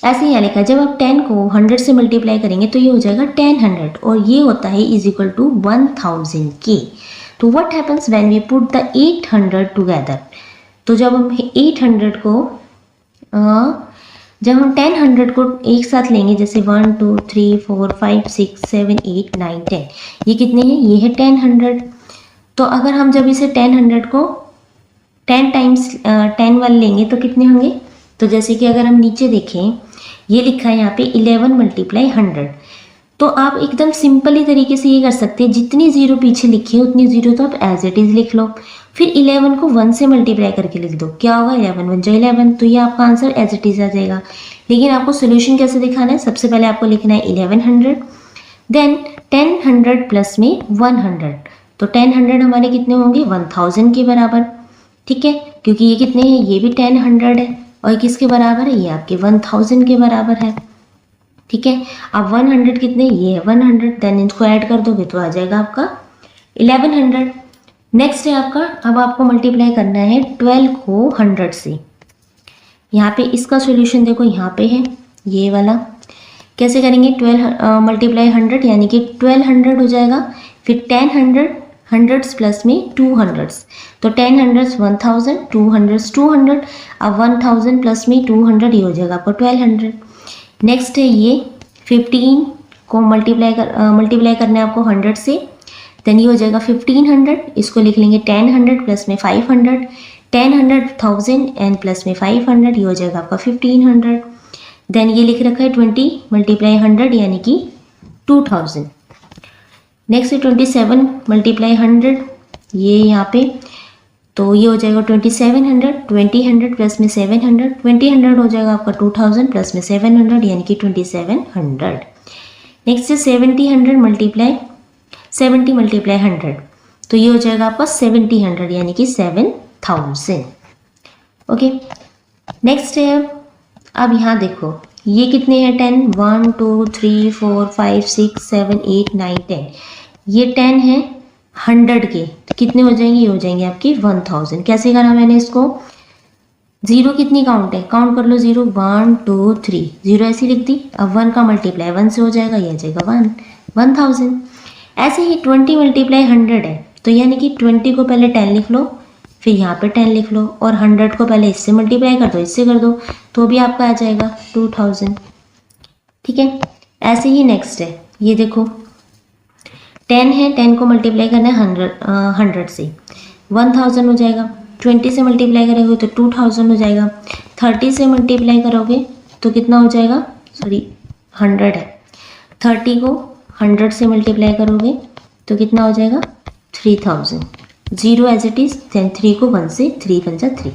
ऐसे यहाँ लिखा, जब आप 10 को 100 से मल्टीप्लाई करेंगे तो ये हो जाएगा 1000 और ये होता है इज इक्वल टू 1000 के। तो what happens when we put the 800 together. तो जब हम 800 को जब हम 1000 को एक साथ लेंगे, जैसे 1 2 3 4 5 6 7 8 9 10, ये कितने हैं, ये है 1000। तो अगर हम जब इसे 1000 को 10 टाइम्स 10 वाले लेंगे तो कितने होंगे। तो जैसे कि अगर हम नीचे देखें, ये लिखा है यहाँ पे 11 × 100। तो आप एकदम सिंपली तरीके से ये कर सकते हैं, जितनी जीरो पीछे लिखी है उतनी जीरो तो आप एज इट इज लिख लो, फिर 11 को 1 से मल्टीप्लाई करके लिख दो, क्या होगा 11 1 जा 11, तो ये आपका आंसर एज इट इज आ जाएगा। लेकिन आपको सोल्यूशन कैसे दिखाना है, सबसे पहले आपको लिखना है 1100, देन 1000 प्लस में 100, तो 1000 हमारे कितने होंगे 1000 के बराबर, ठीक है, क्योंकि ये कितने हैं, ये भी 1000 है और किसके बराबर है, ये आपके 1000 के बराबर है, ठीक है। अब 100 कितने, ये है 100, देन इसको ऐड कर दोगे तो आ जाएगा आपका 1100। नेक्स्ट है आपका, अब आपको मल्टीप्लाई करना है 12 को 100 से। यहाँ पे इसका सॉल्यूशन देखो, यहाँ पे है ये वाला, कैसे करेंगे 12 मल्टीप्लाई 100 यानी कि 1200 हो जाएगा, फिर 10 100 प्लस में 200, तो 10 100 1000, 200 200, अब 1000 प्लस में 200 ये हो जाएगा आपको 1200। नेक्स्ट है ये 15 को मल्टीप्लाई करना है आपको 100 से, देन ये हो जाएगा 1500, इसको लिख लेंगे 10 प्लस में 500, 10 एंड प्लस में 500, ये हो जाएगा आपका 1500। देन ये लिख रखा है 20 मल्टीप्लाई 100 यानी कि 2000। नेक्स्ट है 27 मल्टीप्लाई 100, ये यहाँ पे, तो ये हो जाएगा 2700, 20 प्लस में 700, 20 हो जाएगा आपका 2000 प्लस में 700 यानी कि 2700। नेक्स्ट है 70 मल्टीप्लाई 100, तो ये हो जाएगा आपका 70 यानी कि 7000। ओके, नेक्स्ट है अब यहाँ देखो, ये कितने हैं 10 1 2 3 4 5 6 7 8 9 10, ये 10 है 100 के, तो कितने हो जाएंगे, ये हो जाएंगे आपके 1000। कैसे करा मैंने इसको, जीरो कितनी काउंट है, काउंट कर लो जीरो, 1 2 3, जीरो ऐसी लिख दी। अब 1 का मल्टीप्लाई 1 से हो जाएगा, ये आ जाएगा 1, 1000। ऐसे ही 20 मल्टीप्लाई 100 है, तो यानी कि 20 को पहले 10 लिख लो, फिर यहाँ पे 10 लिख लो, और 100 को पहले इससे मल्टीप्लाई कर दो, इससे कर दो, तो भी आपका आ जाएगा 2000। ठीक है, ऐसे ही नेक्स्ट है, ये देखो 10 है, 10 को मल्टीप्लाई करना है 100 से, 1000 हो जाएगा। 20 से मल्टीप्लाई करोगे तो 2000 हो जाएगा। 30 से मल्टीप्लाई करोगे तो कितना हो जाएगा, सॉरी 100 है, 30 को 100 से मल्टीप्लाई करोगे तो कितना हो जाएगा 3000। Zero as it is, then 3 को 1 से, 3 बन जा 3।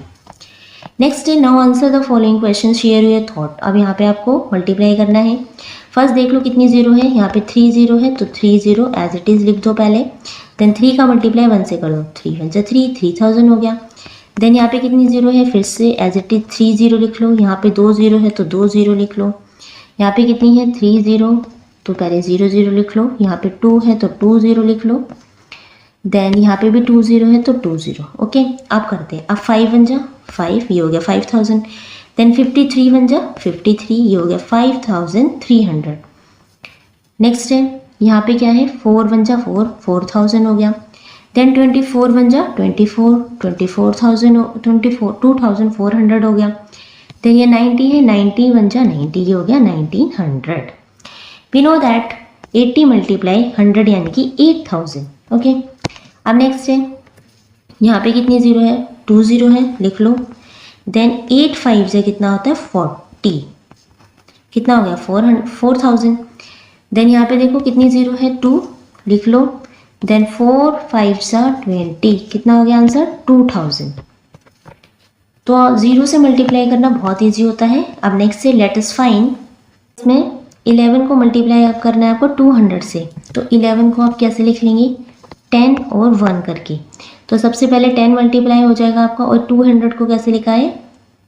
नेक्स्ट है, now answer the following question, share your thought. अब यहाँ पे आपको मल्टीप्लाई करना है। फर्स्ट देख लो कितनी जीरो है, यहाँ पे 3 जीरो है, तो 3 जीरो एज इट इज लिख दो पहले, देन 3 का मल्टीप्लाई 1 से कर दो, 3 1 3, 3000 हो गया। देन यहाँ पे कितनी जीरो है, फिर से एज इट इज 3 जीरो लिख लो, यहाँ पे 2 जीरो है तो 2 जीरो लिख लो। यहाँ पे कितनी है 3 जीरो, तो पहले 0 0 लिख लो, यहाँ पे 2 है तो 2 0 लिख लो, देन यहाँ पे भी 2 0 है तो 2 0। ओके, अब करते हैं, अब 5 बन जा 5, ये हो गया 5000, देन 53 बन जा 53, ये हो गया 5300। नेक्स्ट है, यहाँ पे क्या है 4 बन जा 4, 4000 हो गया। देन 24 बन जा 24, 24,000 2400 हो गया। देन ये 90 है, 90 बन जा 90, ये हो गया 1900। वी नो दैट 80 मल्टीप्लाई 100 यानी कि 8000। ओके, अब नेक्स्ट है, यहाँ पे कितनी जीरो है, 2 जीरो है, लिख लो। देन 8 5 से कितना होता है 40, कितना हो गया 4000। देन यहाँ पे देखो कितनी जीरो है 2, लिख लो। देन 4 5 सा 20, कितना हो गया आंसर 2000। तो जीरो से मल्टीप्लाई करना बहुत ईजी होता है। अब नेक्स्ट है, लेट अस फाइंड, इसमें 11 को मल्टीप्लाई आप करना है आपको 200 से, तो 11 को आप कैसे लिख लेंगे, 10 और 1 करके। तो सबसे पहले 10 मल्टीप्लाई हो जाएगा आपका, और 200 को कैसे लिखा है,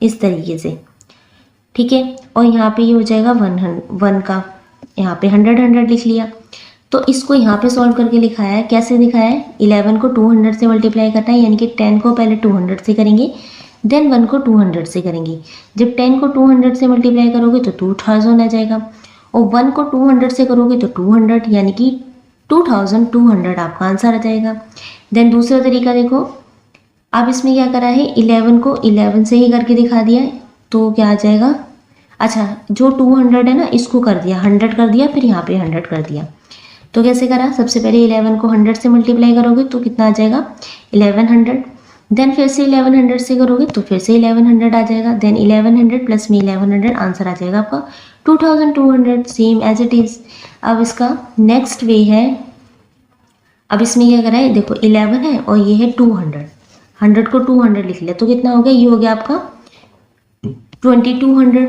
इस तरीके से। ठीक है, और यहाँ पे ये हो जाएगा 1 का, यहाँ पे 100 लिख लिया। तो इसको यहाँ पे सॉल्व करके लिखाया है, कैसे दिखाया है, 11 को 200 से मल्टीप्लाई करना है, यानी कि 10 को पहले 200 से करेंगे, देन 1 को 200 से करेंगे। जब 10 को 200 से मल्टीप्लाई करोगे तो 2000 आ जाएगा, और 1 को 200 से करोगे तो 200, यानी कि 2200 आपका आंसर आ जाएगा। देन दूसरा तरीका देखो, अब इसमें क्या करा है, 11 को 11 से ही करके दिखा दिया है, तो क्या आ जाएगा, अच्छा जो 200 है ना इसको कर दिया 100 कर दिया, फिर यहाँ पे 100 कर दिया। तो कैसे करा, सबसे पहले 11 को 100 से मल्टीप्लाई करोगे तो कितना आ जाएगा 1100, देन फिर से 1100 से करोगे तो फिर से 1100 आ जाएगा, देन 1100 प्लस में 1100 आंसर आ जाएगा आपका 2200, सेम एज इट इज। अब इसका नेक्स्ट वे है, अब इसमें क्या करा है, देखो 11 है और ये है 200, 100 को 200 लिख लिया, तो कितना हो गया, ये हो गया आपका 2200।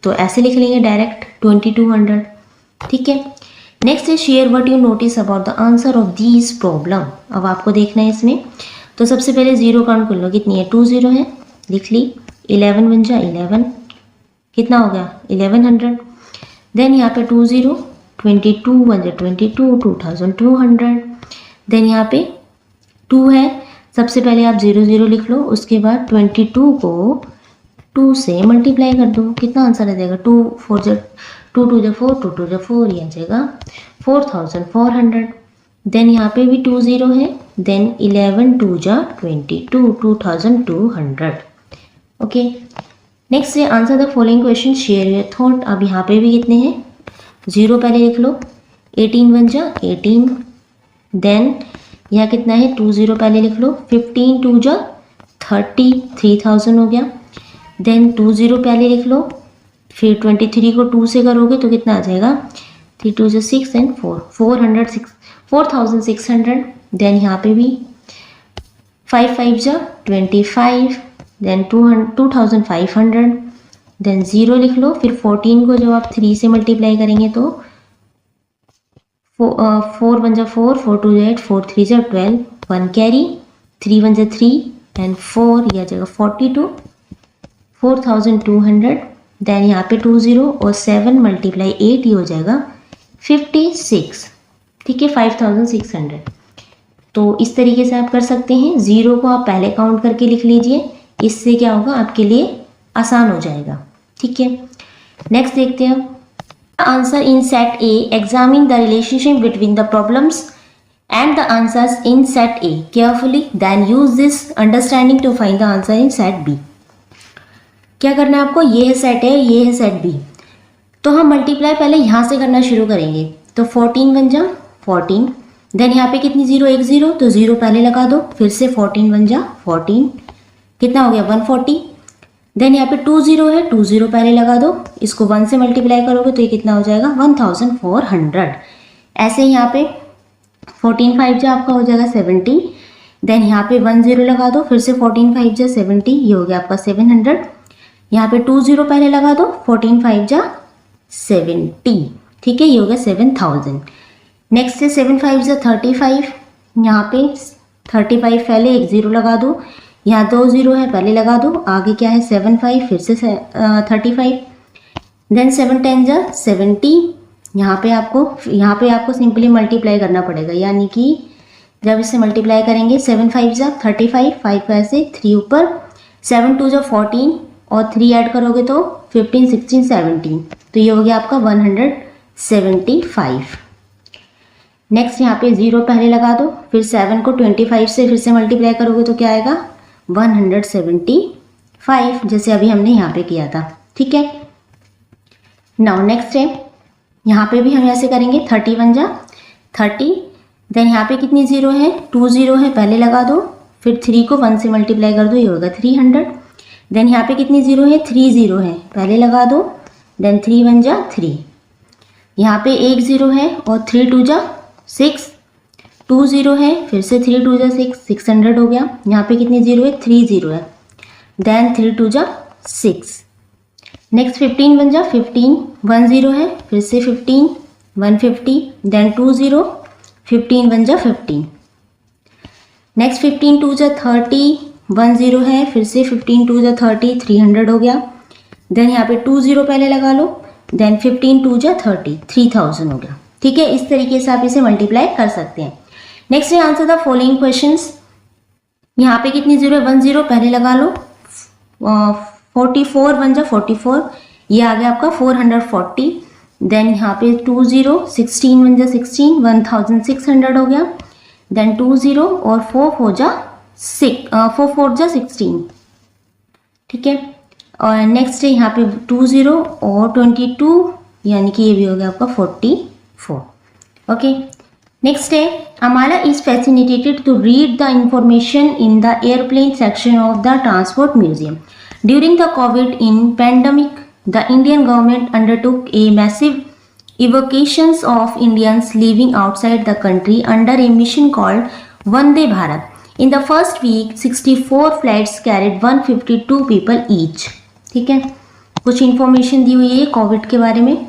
तो ऐसे लिख लेंगे डायरेक्ट 2200। ठीक है, नेक्स्ट है, share what you notice about the answer of these problem. अब आपको देखना है इसमें, तो सबसे पहले जीरो काउंट कर लो, कितनी है 2 जीरो है, लिख ली। 11 बन जा 11, कितना हो गया 1100। देन यहाँ पे 2 जीरो, 22 बन जा 22, 2200। देन यहाँ पे 2 है, सबसे पहले आप 0 0 लिख लो, उसके बाद 22 को 2 से मल्टीप्लाई कर दो, कितना आंसर आ जाएगा 2 4 जा 2 2 जा 4, 2 2 जा 4, ये आ जाएगा 4400। देन यहाँ पे भी 2 0 है, देन 11 2 जा 22, 2200। ओके, नेक्स्ट है, answer the following question, share your thought. अब यहाँ पे भी कितने हैं, 0 पहले लिख लो, 18 बन जा 18। देन यहाँ कितना है 2 0 पहले लिख लो, 15 2 जा 30, 3000 हो गया। देन 2 0 पहले लिख लो, फिर 23 को 2 से करोगे तो कितना आ जाएगा, 3 2 जा 6 एंड 4, 4600। देन यहाँ पे भी 5 5 जा 25, देन 2500। देन 0 लिख लो, फिर 14 को जब आप 3 से मल्टीप्लाई करेंगे तो 4 बन जा 4, 4 2 जा 8, 4 3 जा 12, 1 कैरी, 3 बन जा 3 एंड 4, यह आ जाएगा 42, 4200। देन यहाँ पे 2 0 और 7 मल्टीप्लाई 8, ये हो जाएगा 56। ठीक है, 5600। तो इस तरीके से आप कर सकते हैं। 0 को आप पहले काउंट करके लिख लीजिए, इससे क्या होगा, आपके लिए आसान हो जाएगा। ठीक है, नेक्स्ट देखते हैं। Answer in set A, examine the relationship between the problems and the answers in set A carefully, then use this understanding to find the answer in set B। क्या करना है आपको, ये है सेट A, ये है सेट B। तो हम मल्टीप्लाई पहले यहाँ से करना शुरू करेंगे। तो 14 बन जा 14, देन यहाँ पे कितनी जीरो, एक जीरो, तो जीरो पहले लगा दो, फिर से 14 बन जा 14, कितना हो गया 140। देन यहाँ पे 2 जीरो है, 2 जीरो पहले लगा दो, इसको 1 से मल्टीप्लाई करोगे तो ये कितना हो जाएगा 1400। ऐसे यहाँ पे 14 5 जा आपका हो जाएगा 70, देन यहाँ पे 1 जीरो लगा दो, फिर से 14 5 जा 70, ये हो गया आपका 700। यहाँ पे 2 जीरो पहले लगा दो, 14 5 जा 70, ठीक है, ये हो गया 7000। नेक्स्ट है 7 5 जा 35, यहाँ पे 35 पहले एक जीरो लगा दो, यहाँ 2 जीरो है पहले लगा दो, आगे क्या है 7 5, फिर से 35, देन 7 10 जा 70। यहाँ पे आपको सिंपली मल्टीप्लाई करना पड़ेगा, यानी कि जब इसे मल्टीप्लाई करेंगे 7 5 जा 35, 5 ऐसे 3 ऊपर, 7 2 जा 14 और 3 ऐड करोगे तो 15 16 17, तो ये हो गया आपका 175। नेक्स्ट यहाँ पे 0 पहले लगा दो, फिर 7 को 25 से फिर से मल्टीप्लाई करोगे तो क्या आएगा 175, जैसे अभी हमने यहाँ पे किया था। ठीक है, नाउ नेक्स्ट है, यहाँ पे भी हम ऐसे करेंगे 31 जा 30, देन यहाँ पे कितनी जीरो है, 2 जीरो है पहले लगा दो, फिर 3 को 1 से मल्टीप्लाई कर दो, ये होगा 300। देन यहाँ पे कितनी जीरो है, 3 जीरो है पहले लगा दो, देन 3 1 जा 3, यहाँ पे 1 जीरो है और 3 2 जा 6, 2 जीरो है फिर से 3 2 जा 6, 600 हो गया। यहाँ पे कितनी जीरो है, 3 जीरो है, देन 3 2 जा 6। नेक्स्ट 15 बन जा 15, 1 जीरो है फिर से 15 150, देन 2 जीरो, 15 बन जा 15। नेक्स्ट 15 2 जा 30, 1 जीरो है फिर से 15 2 जा 30, 300 हो गया। देन यहाँ पे 2 जीरो पहले लगा लो, देन 15 2 जा 30, 3000 हो गया। ठीक है, इस तरीके से आप इसे मल्टीप्लाई कर सकते हैं। नेक्स्ट है आंसर द फॉलोइंग क्वेश्चंस। यहाँ पे कितनी जीरो है, 1 जीरो पहले लगा लो, 44 बन जा 44, ये आ गया आपका 440। देन यहाँ पे 2 जीरो, 16 बन जा 16, 1600 हो गया। देन 2 जीरो और 4 4 जा 16। ठीक है, और नेक्स्ट है यहाँ पे 2 जीरो और 22, यानी कि ये भी हो गया आपका 44। ओके, नेक्स्ट है Amala is fascinated to read the information in the airplane section of the transport museum. During the COVID pandemic, the Indian government undertook a massive evacuations of Indians living outside the country under a mission called Vande Bharat. In the first week, 64 flights carried 152 people each. ठीक है, कुछ information दी हुई है Covid के बारे में।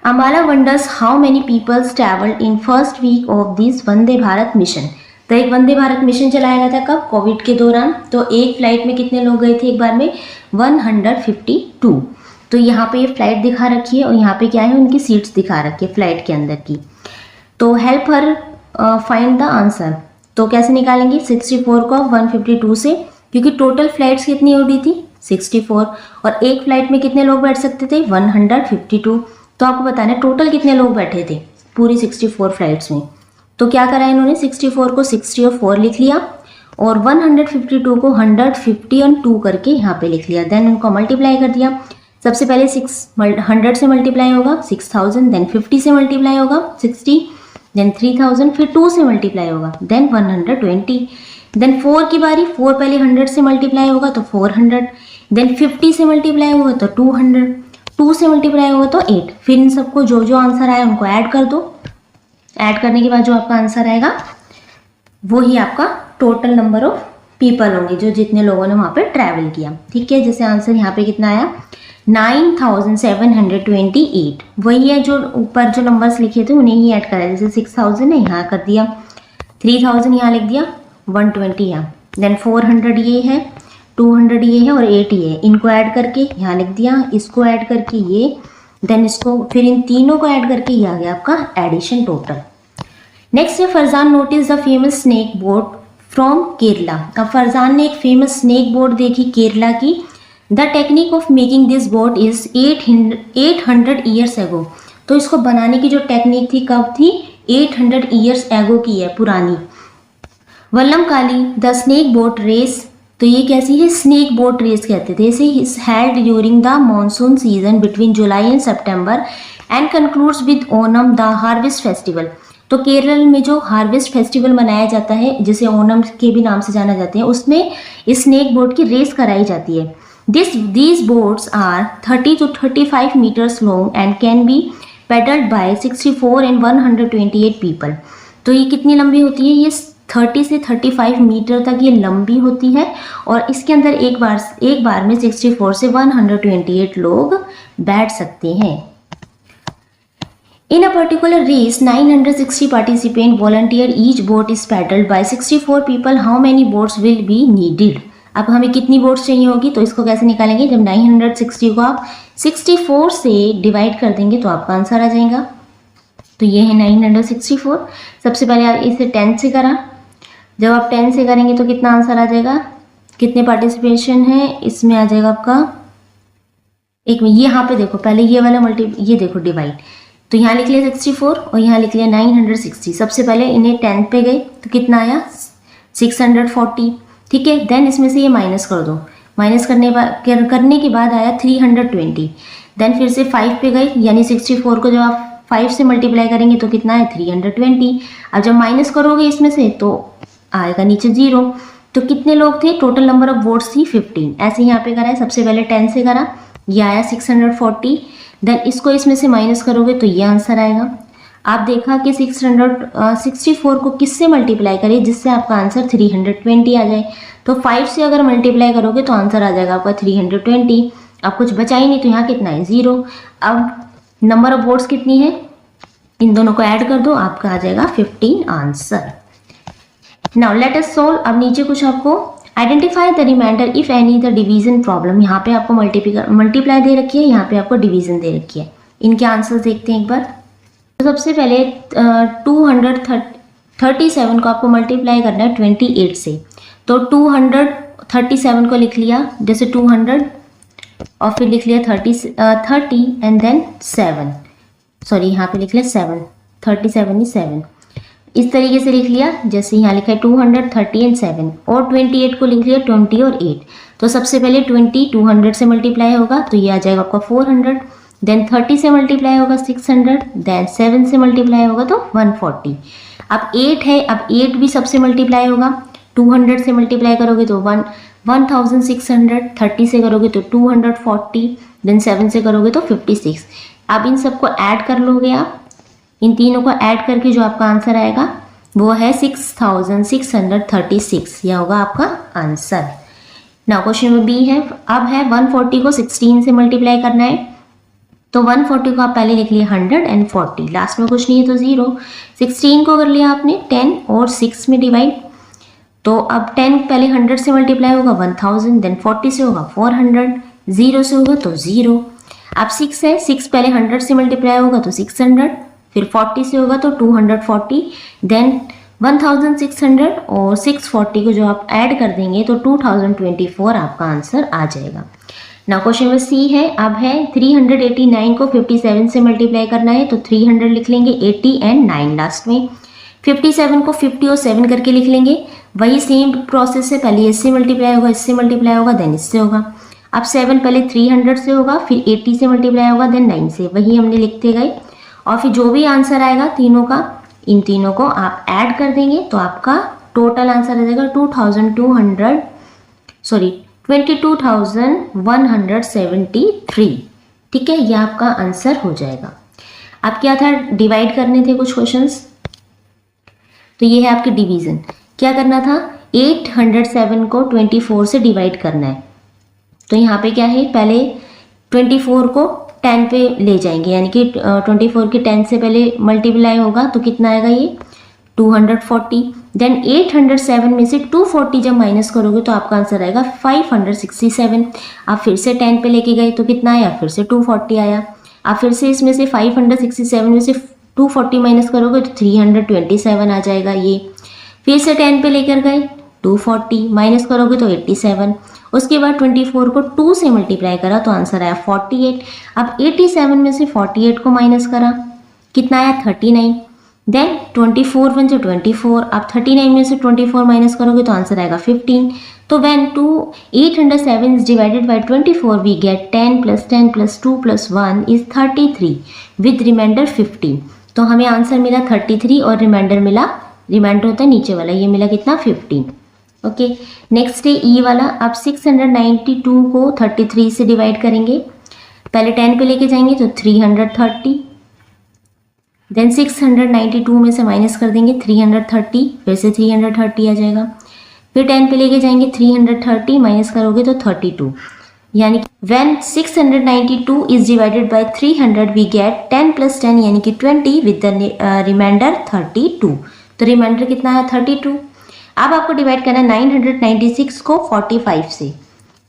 Ambala wonders how many people traveled in first week of this Vande Bharat mission. तो एक वंदे भारत मिशन चलाया गया था कब, कोविड के दौरान। तो एक फ्लाइट में कितने लोग गए थे एक बार में, 152। तो यहाँ पे ये फ्लाइट दिखा रखी है और यहाँ पे क्या है, उनकी सीट्स दिखा रखी है फ्लाइट के अंदर की। तो help her find the answer. तो कैसे निकालेंगे, 64 को 152 से, क्योंकि टोटल फ्लाइट्स कितनी हो रही थी 64, और एक फ्लाइट में कितने लोग बैठ सकते थे 152। तो आपको बताना है टोटल कितने लोग बैठे थे पूरी 64 फ्लाइट्स में। तो क्या करा इन्होंने, 64 को 60 और 4 लिख लिया, और 152 को 150 और 2 करके यहाँ पे लिख लिया। देन उनको मल्टीप्लाई कर दिया। सबसे पहले 100 से मल्टीप्लाई होगा 6000, देन 50 से मल्टीप्लाई होगा 60, देन 3000, फिर 2 से मल्टीप्लाई होगा, देन 120। देन 4 की बारी, 4 पहले 100 से मल्टीप्लाई होगा तो 400, देन 50 से मल्टीप्लाई होगा तो 200, 2 से मल्टीप्लाई होगा तो 8। फिर इन सबको जो जो आंसर आया उनको ऐड कर दो। ऐड करने के बाद जो आपका आंसर आएगा वो ही आपका टोटल नंबर ऑफ पीपल होंगे, जो जितने लोगों ने वहाँ पे ट्रैवल किया। ठीक है, जैसे आंसर यहाँ पे कितना आया 9728, वही है जो ऊपर जो नंबर्स लिखे थे उन्हें ही ऐड करा। जैसे 6000 है यहाँ कर दिया, 3000 यहाँ लिख दिया, 120 यहाँ, देन 400 ये है, 200 ये है और 80 ये है, इनको ऐड करके यहाँ लिख दिया, इसको ऐड करके ये, देन इसको, फिर इन तीनों को ऐड करके ये आ गया आपका एडिशन टोटल। नेक्स्ट है Farzan notice the famous snake boat from Kerala. अब फरजान ने एक फेमस स्नेक बोट देखी केरला की। The technique of making this boat is 800 years ago. तो इसको बनाने की जो टेक्निक थी कब थी? 800 ईयर्स एगो की है, पुरानी। वल्लम काली द स्नेक बोट रेस, तो ये कैसी है? स्नेक बोट रेस कहते थे इसे। Is held during the monsoon season between July and September and concludes with Onam the harvest festival. तो केरल में जो हार्वेस्ट फेस्टिवल मनाया जाता है, जिसे ओनम के भी नाम से जाना जाता है, उसमें स्नेक बोट की रेस कराई जाती है। These boats are 30 to 35 meters long and can be paddled by 64 and 128 people। तो ये कितनी लंबी होती है? ये 30 से 35 मीटर तक ये लंबी होती है और इसके अंदर एक बार में 64 से 128 लोग बैठ सकते हैं। In a particular race, 960 participants volunteer. Each boat is paddled by 64 people. How many boats will be needed? अब हमें कितनी बोट्स चाहिए होगी? तो इसको कैसे निकालेंगे? जब 960 को आप 64 से डिवाइड कर देंगे तो आपका आंसर आ जाएगा। तो ये है 964। सबसे पहले आप इसे 10 से करा। जब आप 10 से करेंगे तो कितना आंसर आ जाएगा? कितने पार्टिसिपेशन है इसमें? आ जाएगा आपका, एक में यहाँ पे देखो, पहले ये वाला ये देखो डिवाइड, तो यहाँ लिख लिया 64 और यहाँ लिख लिया 960। सबसे पहले इन्हें 10 पे गए तो कितना आया? 640। ठीक है, देन इसमें से ये माइनस कर दो। माइनस करने के बाद आया 320। देन फिर से 5 पे गए, यानी 64 को जब आप 5 से मल्टीप्लाई करेंगे तो कितना है? 320। अब जब माइनस करोगे इसमें से तो आएगा नीचे 0। तो कितने लोग थे? टोटल नंबर ऑफ वोट्स थी 15। ऐसे यहाँ पे करा है, सबसे पहले 10 से करा, ये आया 640। देन इसको इसमें से माइनस करोगे तो ये आंसर आएगा। आप देखा कि 664 को किससे मल्टीप्लाई करिए जिससे आपका आंसर 320 आ जाए। तो 5 से अगर मल्टीप्लाई करोगे तो आंसर आ जाएगा आपका 320। अब कुछ बचा ही नहीं, तो यहाँ कितना है? 0। अब नंबर ऑफ वोट्स कितनी है? इन दोनों को ऐड कर दो, आपका आ जाएगा 15 answer. Now let us solve. अब नीचे कुछ आपको identify the reminder if any the division problem. यहाँ पे आपको मल्टीप्लाई दे रखी है, यहाँ पे आपको डिवीजन दे रखी है। इनके आंसर देखते हैं एक बार। तो सबसे पहले 237 को आपको मल्टीप्लाई करना है 28 से। तो 237 को लिख लिया जैसे 200 और फिर लिख लिया 30 एंड देन 7, सॉरी यहाँ पे लिख लिया 7, 37 ही 7, इस तरीके से लिख लिया जैसे यहाँ लिखा है 230 एंड 7। और 28 को लिख लिया 20 और 8। तो सबसे पहले 20 200 से मल्टीप्लाई होगा तो ये आ जाएगा आपका 400। देन 30 से मल्टीप्लाई होगा 600। देन 7 से मल्टीप्लाई होगा तो 140। अब 8 है, अब 8 भी सबसे मल्टीप्लाई होगा। 200 से मल्टीप्लाई करोगे तो 1600। 30 से करोगे तो 240। देन 7 से करोगे तो 56। अब इन सबको ऐड कर लोगे आप। इन तीनों को ऐड करके जो आपका आंसर आएगा वो है 6636। यह होगा आपका answer. Now question number B है। अब है 140 को 16 से मल्टीप्लाई करना है। तो 140 को आप पहले लिख लिया 100 एंड 40, लास्ट में कुछ नहीं है तो 0। 16 को कर लिया आपने 10 और 6 में डिवाइड। तो अब 10 पहले 100 से मल्टीप्लाई होगा 1000, देन 40 से होगा 400, 0 से होगा तो 0। अब 6 है, 6 पहले 100 से मल्टीप्लाई होगा तो 600, फिर 40 से होगा तो 240, देन 1600 और 640 को जो आप ऐड कर देंगे तो 2024 आपका आंसर आ जाएगा। नाउ क्वेश्चन नंबर सी है। अब है 389 को 57 से मल्टीप्लाई करना है। तो 300 लिख लेंगे 80 एंड 9 लास्ट में। 57 को 50 और 7 करके लिख लेंगे। वही सेम प्रोसेस है, पहले इससे मल्टीप्लाई होगा, इससे मल्टीप्लाई होगा, देन इससे होगा। अब 7 पहले 300 से होगा, फिर 80 से मल्टीप्लाई होगा, देन 9 से। वही हमने लिखते गए और फिर जो भी आंसर आएगा तीनों का, इन तीनों को आप ऐड कर देंगे तो आपका टोटल आंसर आ जाएगा 22,173। ठीक है, यह आपका आंसर हो जाएगा। अब क्या था, डिवाइड करने थे कुछ क्वेश्चंस। तो ये है आपके डिवीजन। क्या करना था, 807 को 24 से डिवाइड करना है। तो यहाँ पे क्या है, पहले 24 को 10 पे ले जाएंगे, यानी कि 24 के 10 से पहले मल्टीप्लाई होगा तो कितना आएगा ये 240। देन 807 में से 240 जब माइनस करोगे तो आपका आंसर आएगा 567। आप फिर से 10 पे लेके गए तो कितना आया, फिर से 240 आया। आप फिर से इसमें से 567 में से 240 माइनस करोगे तो 327 आ जाएगा ये। फिर से 10 पे लेकर गए 240, माइनस करोगे तो 87, उसके बाद 24 को 2 से मल्टीप्लाई करा तो आंसर आया 48। अब 87 में से 48 को माइनस करा, कितना आया 39। देन 24 वन जो 24, अब 39 में से 24 माइनस करोगे तो आंसर आएगा 15। तो when 807 is divided by 24 we get 10 plus 10 plus 2 plus 1 is 33 with remainder 15। तो हमें आंसर मिला 33 और रिमाइंडर मिला, रिमाइंडर होता है नीचे वाला, ये मिला कितना 15। ओके, नेक्स्ट है ई वाला। अब 692 को 33 से डिवाइड करेंगे, पहले 10 पे लेके जाएंगे तो 330, देन 692 में से माइनस कर देंगे 330, फिर से 330 आ जाएगा, फिर 10 पे लेके जाएंगे 330 माइनस करोगे तो 32, यानी कि when 692 is divided by 300 we get 10 plus 10 यानी कि 20 with the remainder 32। तो रिमाइंडर कितना है 32। अब आपको डिवाइड करना है 996 को 45 से।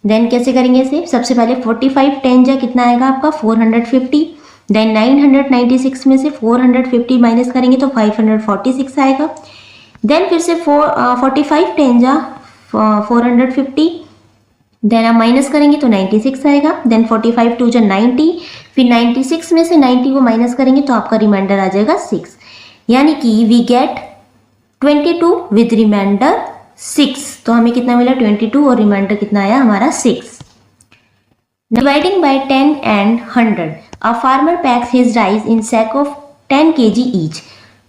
देन कैसे करेंगे इसे, सबसे पहले 45 10 जा कितना आएगा आपका 450, देन 996 में से 450 माइनस करेंगे तो 546 आएगा, देन फिर से 45 10 जा 450, देन आप माइनस करेंगे तो 96 आएगा, देन 45 2 जा 90, फिर 96 में से 90 को माइनस करेंगे तो आपका रिमाइंडर आ जाएगा 6, यानी कि वी गेट 22 विद रिमाइंडर 6। तो हमें कितना मिला 22 और रिमाइंडर कितना आया हमारा 6। Dividing by 10 and 100 a farmer packs his rice in sack of 10 kg each.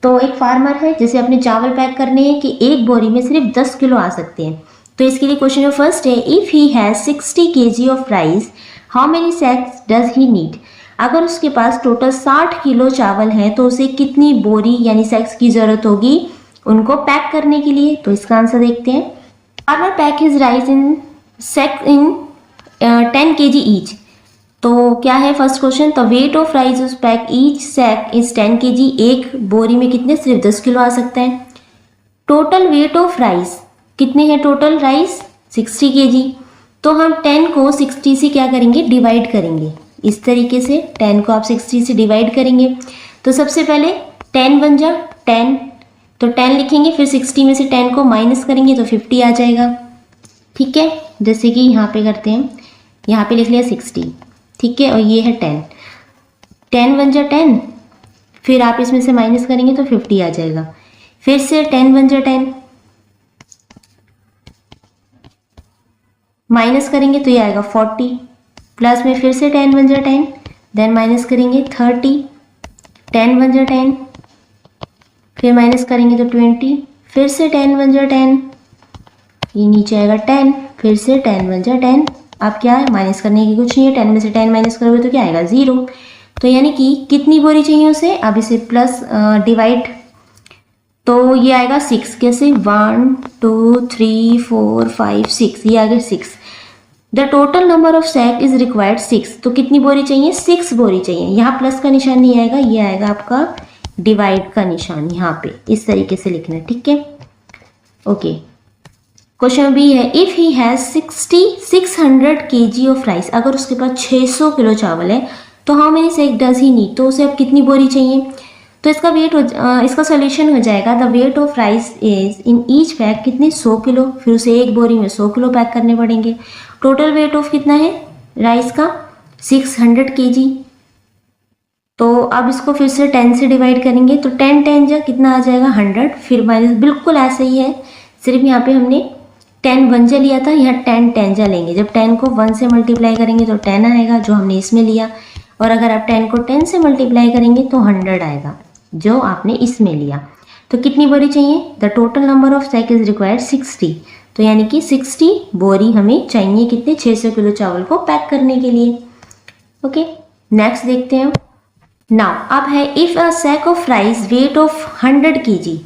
तो एक फार्मर है जैसे अपने चावल पैक करने हैं कि एक बोरी में सिर्फ 10 किलो आ सकते हैं। तो इसके लिए क्वेश्चन जो फर्स्ट है, if he has 60 kg of rice how many sacks does he need. अगर उसके पास टोटल 60 किलो चावल है तो उसे कितनी बोरी यानी सैक्स की जरूरत होगी उनको पैक करने के लिए। तो इसका आंसर देखते हैं। Farmer pack his rice in sack in 10 kg each. तो क्या है फर्स्ट क्वेश्चन, तो weight of rice is pack each sack is 10 kg। एक बोरी में कितने सिर्फ 10 किलो आ सकता है। टोटल वेट ऑफ राइस कितने हैं, टोटल राइस 60 kg। तो हम 10 को 60 से क्या करेंगे डिवाइड करेंगे, इस तरीके से 10 को आप 60 से डिवाइड करेंगे। तो सबसे पहले 10 बन जा 10, तो 10 लिखेंगे, फिर 60 में से 10 को माइनस करेंगे तो 50 आ जाएगा। ठीक है, जैसे कि यहाँ पे करते हैं, यहाँ पे लिख लिया 60, ठीक है, और ये है 10, 10 बन जा 10, फिर आप इसमें से माइनस करेंगे तो 50 आ जाएगा, फिर से 10 बन जा 10, माइनस करेंगे तो ये आएगा 40, प्लस में फिर से 10 बन जा 10, देन माइनस करेंगे 30, 10 बन जा 10, फिर माइनस करेंगे तो 20, फिर से 10 बन जा 10, ये नीचे आएगा 10, फिर से 10 बन जा 10। अब क्या है, माइनस करने की कुछ नहीं है, 10 में से 10 माइनस करोगे तो क्या आएगा 0। तो यानी कि कितनी बोरी चाहिए उसे, अब इसे प्लस डिवाइड, तो ये आएगा 6, कैसे 1 2 3 4 5 6, ये आ गया 6। The total number of sack is required 6। तो कितनी बोरी चाहिए, 6 बोरी चाहिए। यहाँ प्लस का निशान नहीं आएगा, ये आएगा आपका डिवाइड का निशान, यहाँ पे इस तरीके से लिखना है। ठीक है, ओके। क्वेश्चन बी है, if he has 600 kg of rice. अगर उसके पास 600 किलो चावल है तो how many sack does he need. तो उसे अब कितनी बोरी चाहिए। तो इसका वेट इसका सोल्यूशन हो जाएगा, the wait of rice is in each pack कितने 100 किलो, फिर उसे एक बोरी में 100 किलो पैक करने पड़ेंगे। टोटल वेट ऑफ कितना है राइस का 600 kg। तो अब इसको फिर से 10 से डिवाइड करेंगे, तो 10 10 जा कितना आ जाएगा 100, फिर माइनस, बिल्कुल ऐसा ही है, सिर्फ यहाँ पे हमने 10 1 जा लिया था, यहाँ 10 10 जा लेंगे। जब 10 को 1 से मल्टीप्लाई करेंगे तो 10 आएगा जो हमने इसमें लिया, और अगर आप 10 को 10 से मल्टीप्लाई करेंगे तो 100 आएगा जो आपने इसमें लिया। तो कितनी बोरी चाहिए, the total number of sack is required 60। तो यानी कि 60 बोरी हमें चाहिए कितने 600 किलो चावल को पैक करने के लिए। ओके, नेक्स्ट देखते हैं। नाउ अब है, if a sack of rice weight of 100 kg।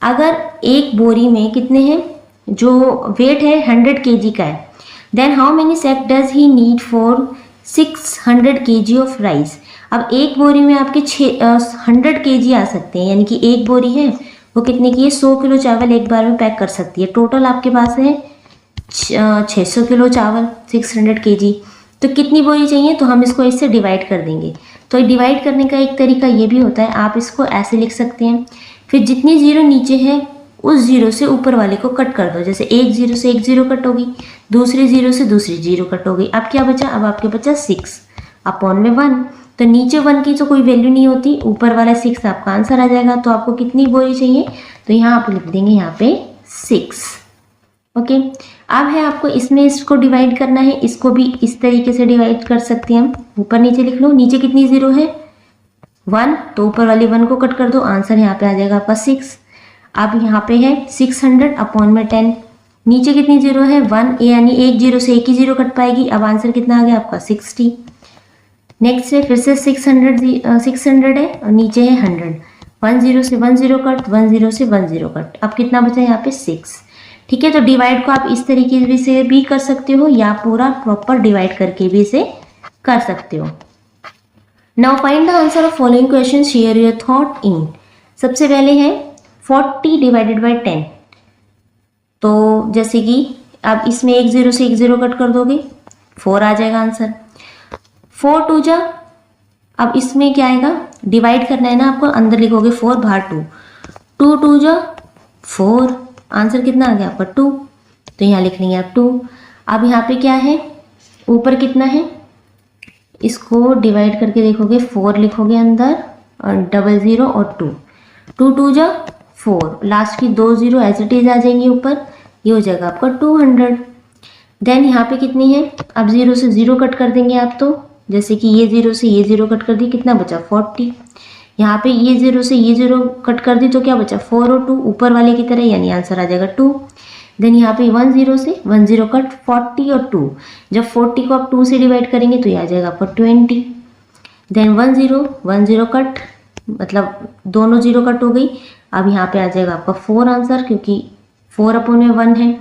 अगर एक बोरी में कितने हैं, जो वेट है 100 kg का है, then how many sack does he need for 600 kg of rice. अब एक बोरी में आपके 100 kg आ सकते हैं, यानी कि एक बोरी है वो कितने की है 100 किलो चावल एक बार में पैक कर सकती है। टोटल आपके पास है 600 किलो चावल 600 kg। तो कितनी बोरी चाहिए, तो हम इसको इससे डिवाइड कर देंगे। तो डिवाइड करने का एक तरीका ये भी होता है, आप इसको ऐसे लिख सकते हैं, फिर जितनी जीरो नीचे है उस जीरो से ऊपर वाले को कट कर दो। जैसे एक जीरो से एक जीरो कट होगी, दूसरे जीरो से दूसरी जीरो कट हो गई। अब क्या बचा? अब आपके बचा 6 अपॉन में 1। तो नीचे 1 की तो कोई वैल्यू नहीं होती, ऊपर वाला 6 आपका आंसर आ जाएगा। तो आपको कितनी बोरी चाहिए? तो यहाँ आप लिख देंगे यहाँ पे 6। ओके, अब है आपको इसमें इसको डिवाइड करना है। इसको भी इस तरीके से डिवाइड कर सकते हैं हम। ऊपर नीचे लिख लो। नीचे कितनी जीरो है? 1, तो ऊपर वाले 1 को कट कर दो। आंसर यहाँ पे आ जाएगा आपका 6। अब यहाँ पे है 600 अपॉन में 10। नीचे कितनी जीरो है? 1, यानी एक जीरो से एक ही जीरो कट पाएगी। अब आंसर कितना आ गया आपका? 60। नेक्स्ट है फिर से 600 है और नीचे है 100। 1 जीरो से 1 जीरो कट, 1 जीरो से 1 जीरो कट। अब कितना बचा यहाँ पे? 6। ठीक है, तो डिवाइड को आप इस तरीके से भी कर सकते हो या पूरा प्रॉपर डिवाइड करके भी इसे कर सकते हो। Now find the answer of following question, share your thought in. सबसे पहले है 40 डिवाइडेड बाई 10। तो जैसे कि अब इसमें एक जीरो से एक जीरो कट कर दोगे, 4 आ जाएगा आंसर। 4 2 जा, अब इसमें क्या आएगा? डिवाइड करना है ना आपको, अंदर लिखोगे 4 बाहर 2। 2 2 जा 4, आंसर कितना आ गया आपका? 2। तो यहाँ लिख लेंगे आप 2। अब यहाँ पे क्या है? ऊपर कितना है? इसको डिवाइड करके देखोगे, 4 लिखोगे अंदर और 00 और 2। 2 2 जा 4, लास्ट की 2 जीरो एज इट इज आ जाएंगी ऊपर। ये हो जाएगा आपका 200। देन यहाँ पे कितनी है? अब जीरो से जीरो कट कर देंगे आप। तो जैसे कि ये जीरो से ये जीरो कट कर दी, कितना बचा? 40। यहाँ पे ये जीरो से ये जीरो कट कर दी तो क्या बचा? 4 और 2 ऊपर वाले की तरह, यानी आंसर आ जाएगा 2। देन यहाँ पे 1 जीरो से 1 जीरो कट, 40 और 2। जब 40 को आप 2 से डिवाइड करेंगे तो ये आ जाएगा आपका 20। देन 1 जीरो कट, मतलब दोनों जीरो कट हो गई। अब यहाँ पे आ जाएगा आपका 4 आंसर, क्योंकि 4 अपॉन में 1 है।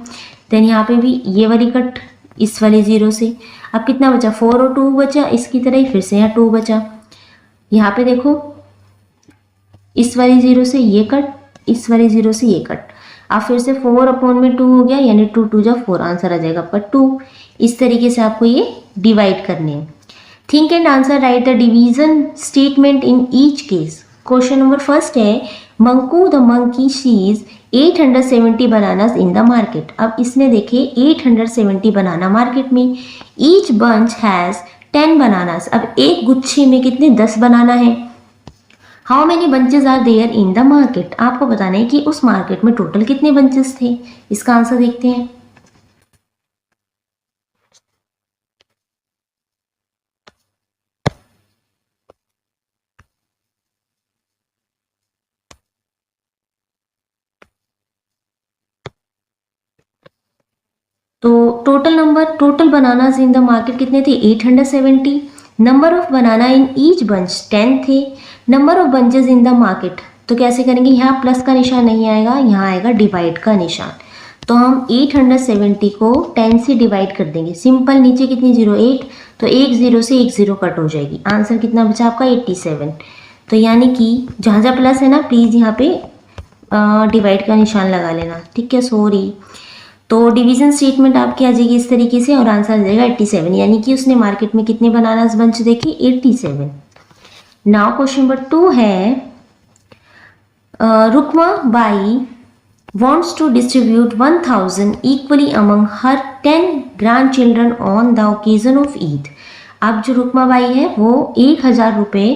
देन यहाँ पे भी ये वाली कट इस वाले जीरो से। अब कितना बचा? 4 और 2 बचा, इसकी तरह ही फिर से यहाँ 2 बचा। यहाँ पे देखो, इस वाली जीरो से ये कट, इस वाली जीरो से ये कट। अब फिर से 4 अपॉन में 2 हो गया, यानी 2 2 जा 4, आंसर आ जाएगा आपका 2। इस तरीके से आपको ये डिवाइड करने हैं। Think and answer, write the division statement in each case. Question number first है, Manku the monkey sees 870 bananas in the market. अब इसने देखे 870 बनाना मार्केट में। Each bunch has 10 bananas. अब एक गुच्छे में कितने? 10 बनाना है। How many bunches are there in the market. आपको बताना है कि उस मार्केट में टोटल कितने बंचेस थे। इसका आंसर देखते हैं। तो total bananas in the market कितने थे? 870। Number of banana in each bunch 10 थे। Number of bunches in the market, तो कैसे करेंगे? यहाँ प्लस का निशान नहीं आएगा, यहाँ आएगा डिवाइड का निशान। तो हम 870 को 10 से डिवाइड कर देंगे। सिंपल, नीचे कितनी जीरो? 8, तो एक जीरो से एक जीरो कट हो जाएगी। आंसर कितना बचा आपका? 87। तो यानी कि जहाँ जहाँ प्लस है ना, प्लीज़ यहाँ पे डिवाइड का निशान लगा लेना, ठीक है? सॉरी। तो डिवीजन स्टेटमेंट आपकी आ जाएगी इस तरीके से और आंसर आ जाएगा 87, यानी कि उसने मार्केट में कितने बनानास बंच देखे? 87। नाउ क्वेश्चन नंबर 2 है, Rukma by wants to distribute 1000 equally among her 10 grandchildren on the occasion of Eid। अब जो रुकमा बाई है वो 1000 रुपये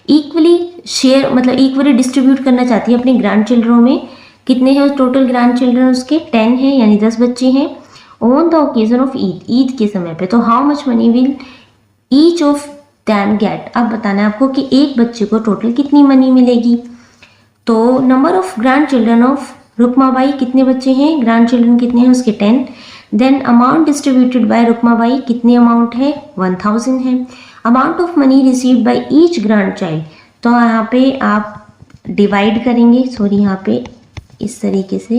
इक्वली शेयर, मतलब इक्वली डिस्ट्रीब्यूट करना चाहती है अपने ग्रैंड चिल्ड्रनों में। कितने हैं टोटल ग्रैंड चिल्ड्रन उसके? 10 हैं, यानी 10 बच्चे हैं। On the occasion of Eid, Eid के समय पे। तो how much money will each of them get. अब बताना है आपको कि एक बच्चे को टोटल कितनी मनी मिलेगी। तो number of grand children of Rukma Bai, कितने बच्चे हैं? ग्रैंड चिल्ड्रन कितने हैं उसके? 10। Then amount distributed by Rukma Bai, कितनी अमाउंट है? 1000 है। Amount of money received by each grand child, तो यहाँ पे आप डिवाइड करेंगे, सॉरी यहाँ पे इस तरीके से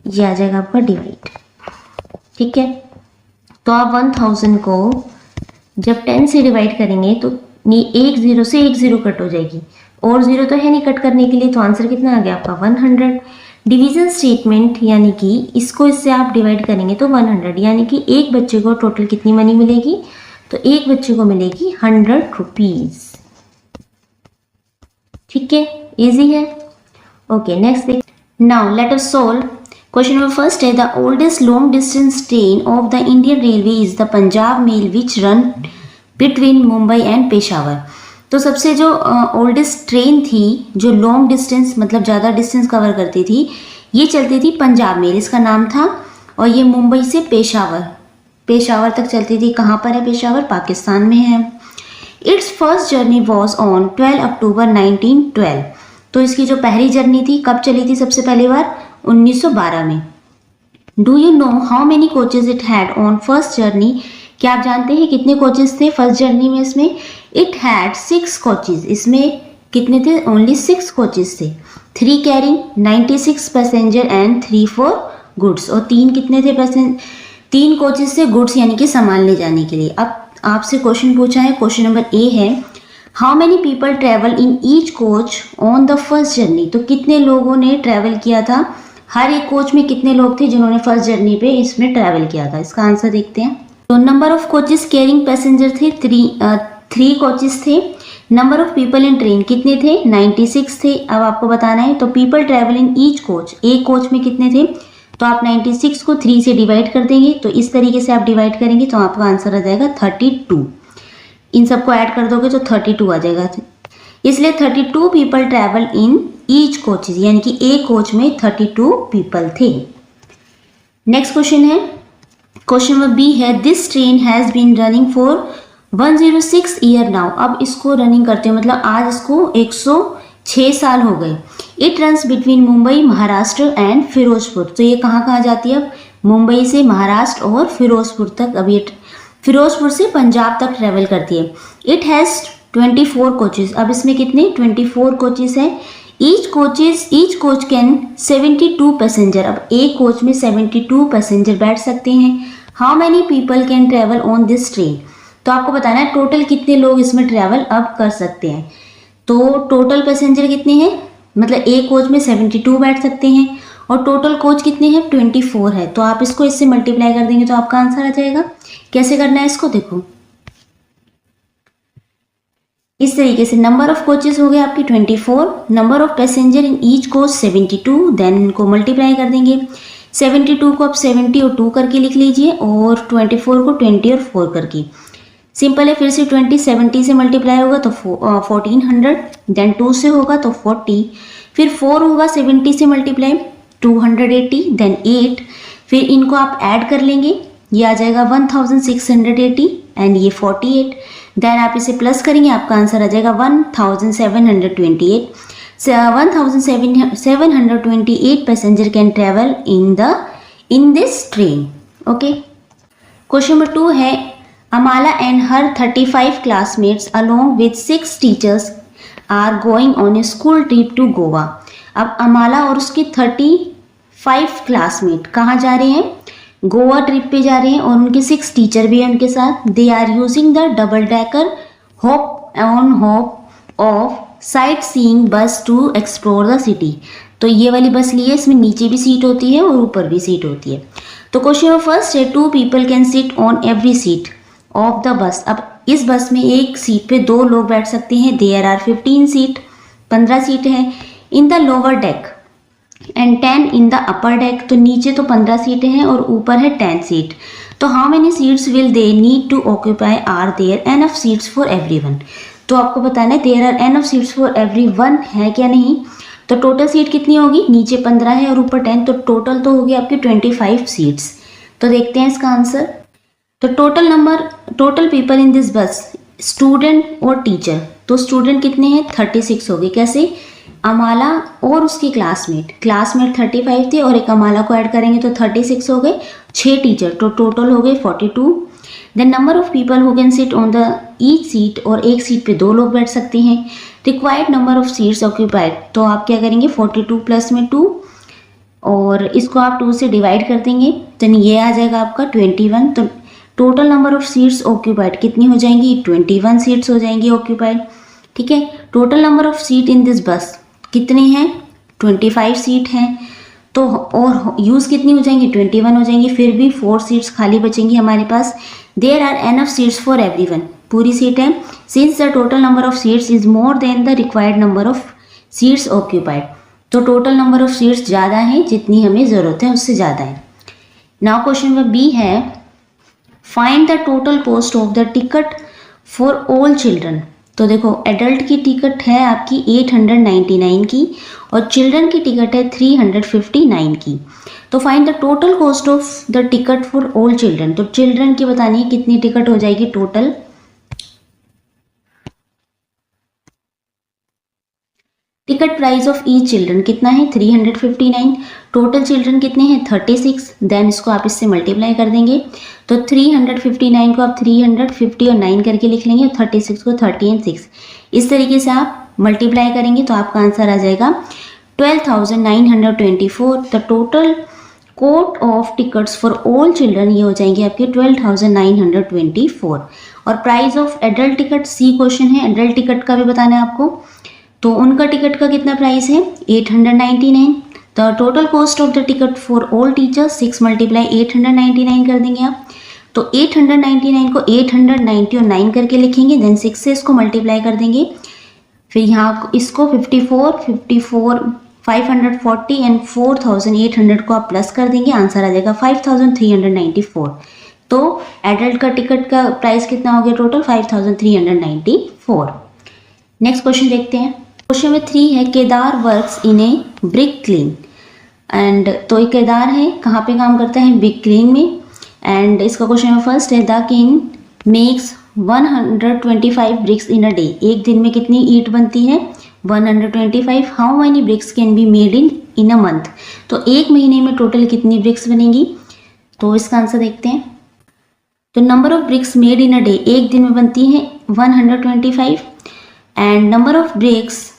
ये आ जाएगा आपका डिवाइड, ठीक है? तो आप 1000 को जब 10 से डिवाइड करेंगे तो एक जीरो से एक जीरो कट हो जाएगी, और जीरो तो है नहीं कट करने के लिए, तो आंसर कितना आ गया आपका? 100। डिवीजन स्टेटमेंट, यानी कि इसको इससे आप डिवाइड करेंगे तो 100, यानी कि एक बच्चे को टोटल कितनी मनी मिलेगी? तो एक बच्चे को मिलेगी 100 रुपीज, ठीक है? इजी है। Okay, next Now let us solve. Question number first है the oldest long distance train of the Indian Railway is the Punjab Mail which run between Mumbai and Peshawar. तो सबसे जो ओल्डेस्ट ट्रेन थी जो long distance मतलब ज़्यादा distance cover करती थी, ये चलती थी पंजाब मेल, इसका नाम था, और ये मुंबई से पेशावर तक चलती थी। कहाँ पर है पेशावर? पाकिस्तान में है। It's first journey was on 12 अक्टूबर 1912। तो इसकी जो पहली जर्नी थी कब चली थी सबसे पहली बार? 1912 में। Do you know how many coaches it had on first journey? क्या आप जानते हैं कितने कोचेज थे फर्स्ट जर्नी में? इसमें इट हैड 6 कोचेज। इसमें कितने थे? ओनली 6 कोचेज थे। 3 carrying 96 passenger and 3 for goods. और 3 कितने थे? 3 कोचेज थे गुड्स यानी कि सामान ले जाने के लिए। अब आपसे क्वेश्चन पूछा है, क्वेश्चन नंबर ए है how many people travel in each coach on the first journey? तो कितने लोगों ने ट्रैवल किया था? हर एक कोच में कितने लोग थे जिन्होंने फर्स्ट जर्नी पे इसमें ट्रैवल किया था? इसका आंसर देखते हैं। तो number of coaches carrying passenger थे 3 कोचेस थे। Number of people in train कितने थे? 96 थे। अब आपको बताना है तो people travel in each coach, एक कोच में कितने थे? तो आप 96 को 3 से डिवाइड कर देंगे। तो इस तरीके से आप डिवाइड करेंगे तो आपका आंसर आ जाएगा 32। इन सबको ऐड कर दोगे तो 32 आ जाएगा। इसलिए 32 people travel in each coaches यानी कि एक कोच में 32 पीपल थे। नेक्स्ट क्वेश्चन है, क्वेश्चन नंबर बी है this train has been running for 106 year now. अब इसको रनिंग करते हो मतलब आज इसको 106 साल हो गए। It runs between Mumbai Maharashtra and Firozpur. तो ये कहाँ कहाँ जाती है? अब मुंबई से महाराष्ट्र और फिरोजपुर तक। अब ये फिरोजपुर से पंजाब तक ट्रेवल करती है। It has 24 coaches. अब इसमें कितने? 24 कोचेज हैं। Each coach can 72 passenger. अब एक कोच में 72 पैसेंजर बैठ सकते हैं। How many people can travel on this train? तो आपको बताना है टोटल कितने लोग इसमें ट्रैवल अब कर सकते हैं। तो टोटल पैसेंजर कितने हैं? मतलब एक कोच में 72 बैठ सकते हैं और टोटल कोच कितने हैं? 24 है। तो आप इसको इससे मल्टीप्लाई कर देंगे तो आपका आंसर आ जाएगा। कैसे करना है इसको देखो, इस तरीके से नंबर ऑफ कोचेस हो गए आपकी 24, number of passenger in each coach 72, then इनको मल्टीप्लाई कर देंगे। 72 को आप 70 और 2 करके लिख लीजिए और 24 को 20 और 4 करके। सिंपल है, फिर से 20 70 से मल्टीप्लाई होगा तो 1400, देन 2 से होगा तो 40, फिर 4 होगा 70 से मल्टीप्लाई 280, देन 8, फिर इनको आप ऐड कर लेंगे, ये आ जाएगा 1680 एंड ये 48, देन आप इसे प्लस करेंगे आपका आंसर आ जाएगा 1728। 1728 passenger can travel in this train. Okay, question number 2 है Amala and her 35 classmates along with 6 teachers are going on a school trip to Goa. अब अमाला और उसके 35 क्लासमेट कहाँ जा रहे हैं? गोवा ट्रिप पे जा रहे हैं और उनके 6 टीचर भी हैं उनके साथ। They are using the double decker hop off sight seeing bus to explore the city. तो ये वाली बस ली है, इसमें नीचे भी सीट होती है और ऊपर भी सीट होती है। तो क्वेश्चन नंबर फर्स्ट है 2 people can sit on every seat of the bus. अब इस बस में एक सीट पे 2 लोग बैठ सकते हैं। देयर आर 15 सीट, 15 सीट है in the lower deck and 10 in the upper deck. तो नीचे तो 15 सीटें हैं और ऊपर है 10 सीट। तो how many seats will they need to occupy? Are there enough seats for everyone? तो आपको बताना है there are enough seats for everyone है क्या नहीं। तो टोटल सीट कितनी होगी? नीचे 15 है और ऊपर 10, तो टोटल तो होगी आपकी 25 सीट्स। तो देखते हैं इसका आंसर। तो टोटल पीपल इन दिस बस स्टूडेंट और टीचर। तो स्टूडेंट कितने हैं? 36 हो गए। कैसे? अमाला और उसकी क्लासमेट 35 थे और एक अमाला को ऐड करेंगे तो 36 हो गए। 6 टीचर, तो टोटल हो गए 42। Then number of people who can sit on the each seat, और एक सीट पे 2 लोग बैठ सकते हैं। Required number of seats occupied, तो आप क्या करेंगे 42 प्लस में 2 और इसको आप 2 से डिवाइड कर देंगे तो ये आ जाएगा आपका 21। तो total number of seats occupied कितनी हो जाएंगी? 21 सीट्स हो जाएंगी ऑक्यूपाइड। ठीक है, total number of seat in this बस कितने हैं? 25 सीट हैं। तो और यूज़ कितनी हो जाएंगी? 21 हो जाएंगी। फिर भी 4 सीट्स खाली बचेंगी हमारे पास। There are enough seats for everyone, पूरी सीट है। Since the total number of seats is more than the required number of seats occupied, तो टोटल नंबर ऑफ सीट्स ज़्यादा है, जितनी हमें ज़रूरत है उससे ज़्यादा है। नाउ क्वेश्चन नंबर बी है, find the total cost of the ticket for all children. तो देखो एडल्ट की टिकट है आपकी 899 की और चिल्ड्रन की टिकट है 359 की। तो find the total cost of the ticket for all children. तो चिल्ड्रन की बतानी है कितनी टिकट हो जाएगी total. Ticket price of each children कितना है 359, टोटल चिल्ड्रन कितने हैं 36, देन इसको आप इससे मल्टीप्लाई कर देंगे। तो 359 को आप 350 और 9 करके लिख लेंगे और 36 को 30 और 6 इस तरीके से आप मल्टीप्लाई करेंगे तो आपका आंसर आ जाएगा 12,924। The total cost of tickets for all children ये हो जाएंगे आपके 12,924। और price of adult ticket C question है, एडल्ट टिकट का भी बताना है आपको। तो उनका टिकट का कितना प्राइस है 899। The total cost of the ticket for all teachers 6 multiply 899 कर देंगे आप। तो 899 को 890 और 9 करके लिखेंगे, देन 6 से इसको मल्टीप्लाई कर देंगे। फिर यहाँ इसको 54 540 एंड 4800 को आप प्लस कर देंगे, आंसर आ जाएगा 5394। तो एडल्ट का टिकट का प्राइस कितना हो गया टोटल 5394। नेक्स्ट क्वेश्चन देखते हैं। क्वेश्चन में 3 है, Kedar works in a brick kiln. And तो केदार है कहाँ पे काम करता है ब्रिक क्लीन में। एंड इसका क्वेश्चन में फर्स्ट है, the king makes 125 bricks in a day. एक दिन में कितनी ईंट बनती है 125। How many bricks can be made in a month. तो एक महीने में टोटल कितनी ब्रिक्स बनेगी। तो इसका आंसर देखते हैं। तो number of BRICS made in a day, एक दिन में बनती है 125 and number of BRICS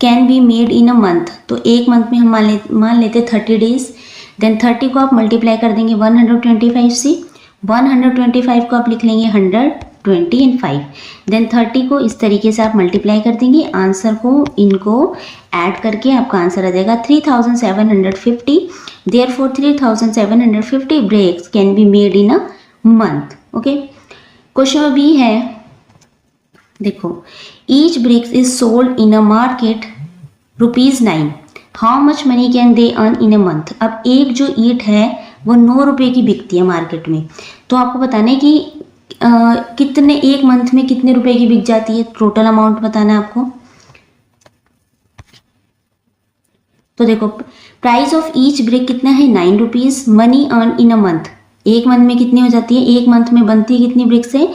can be made in a month. तो एक मंथ में हम मान लेते 30 डेज। देन 30 को आप मल्टीप्लाई कर देंगे 125 से, 125 को आप लिख लेंगे 120 एंड 5। देन 30 को इस तरीके से आप मल्टीप्लाई कर देंगे, आंसर को इनको ऐड करके आपका आंसर आ जाएगा 3750। Therefore 3750 bricks can be made in a month. Okay, question B है, देखो each bricks is sold in a market ₹9। How much money can they earn in a month. अब एक जो ईट है वो 9 रुपये की बिकती है मार्केट में। तो आपको बताना है कि कितने एक मंथ में कितने रुपए की बिक जाती है, टोटल अमाउंट बताना है आपको। तो देखो प्राइस ऑफ ईच ब्रिक कितना है 9 rupees. Money earn in a month, एक मंथ में कितनी हो जाती है, एक मंथ में बनती है कितनी ब्रिक्स है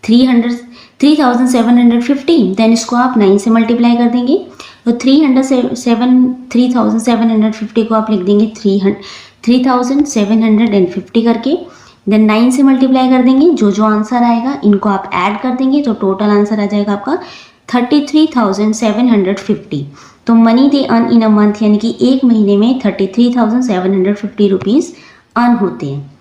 3750। देन इसको आप 9 से मल्टीप्लाई कर देंगे। तो 3750 को आप लिख देंगे 3750 करके, देन 9 से मल्टीप्लाई कर देंगे। जो जो आंसर आएगा इनको आप ऐड कर देंगे तो टोटल आंसर आ जाएगा आपका 33,750। तो money they earn in a month यानी कि एक महीने में 33,750 रुपीज़ अर्न होते हैं।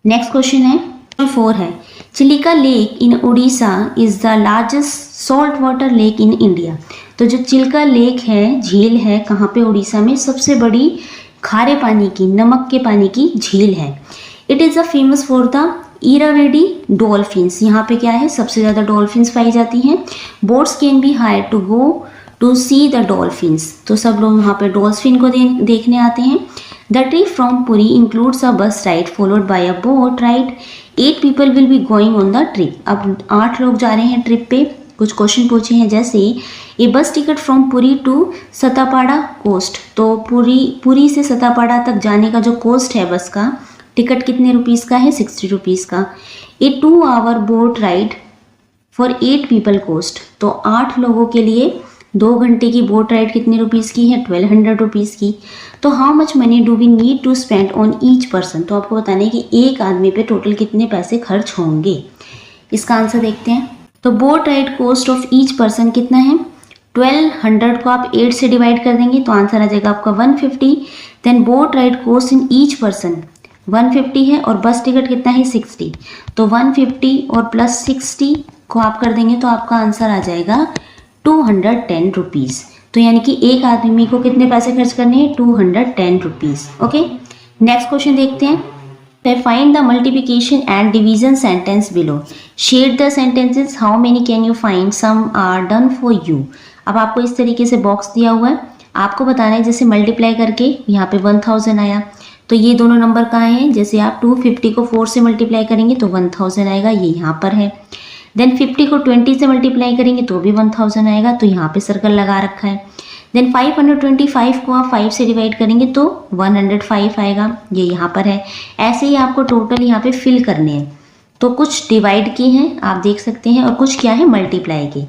नेक्स्ट क्वेश्चन है 4 है, Chilika lake in Orissa is the largest salt water lake in India. तो जो चिल्का लेक है, झील है, कहाँ पे उड़ीसा में सबसे बड़ी खारे पानी की, नमक के पानी की झील है। It is a famous for the Irrawaddy dolphins. यहाँ पे क्या है सबसे ज़्यादा डॉल्फिन्स पाई जाती हैं। Boats can be hire to go to see the dolphins. तो सब लोग वहाँ पे डॉल्फिन को देखने आते हैं। The trip from Puri includes a bus ride followed by a boat ride. 8 people will be going on the trip. अब 8 लोग जा रहे हैं ट्रिप पे। कुछ क्वेश्चन पूछे हैं जैसे a bus ticket from Puri to Satapada coast. तो पुरी से सतापाड़ा तक जाने का जो कोस्ट है बस का, टिकट कितने रुपीज़ का है 60 रुपीज़ का। A 2 hour boat ride for 8 people cost. तो 8 लोगों के लिए 2 घंटे की बोट राइड कितने रुपीज़ की है 1200 रुपीज़ की। तो how much money do we need to spend on each person. तो आपको बताना है कि एक आदमी पे टोटल कितने पैसे खर्च होंगे। इसका आंसर देखते हैं। तो boat ride cost of each person कितना है 1200 को आप 8 से डिवाइड कर देंगे तो आंसर आ जाएगा आपका 150। Then boat ride cost in each person 150 है और बस टिकट कितना है 60। तो 150 और प्लस 60 को आप कर देंगे तो आपका आंसर आ जाएगा 210 रुपीज़। तो यानी कि एक आदमी को कितने पैसे खर्च करने हैं 210 रुपीज़। ओके, नेक्स्ट क्वेश्चन देखते हैं। Find the multiplication and division sentence below. Shade the sentences, how many can you find, some are done for you. अब आपको इस तरीके से बॉक्स दिया हुआ है, आपको बताना है जैसे मल्टीप्लाई करके यहाँ पे 1000 आया, तो ये दोनों नंबर कहाँ हैं, जैसे आप 250 को 4 से मल्टीप्लाई करेंगे तो 1000 आएगा, ये यहाँ पर है। देन 50 को 20 से मल्टीप्लाई करेंगे तो भी 1000 आएगा, तो यहाँ पे सर्कल लगा रखा है। देन 525 को आप 5 से डिवाइड करेंगे तो 105 आएगा, ये यहाँ पर है। ऐसे ही आपको टोटल यहाँ पे फिल करने हैं, तो कुछ डिवाइड की हैं आप देख सकते हैं और कुछ क्या है मल्टीप्लाई की,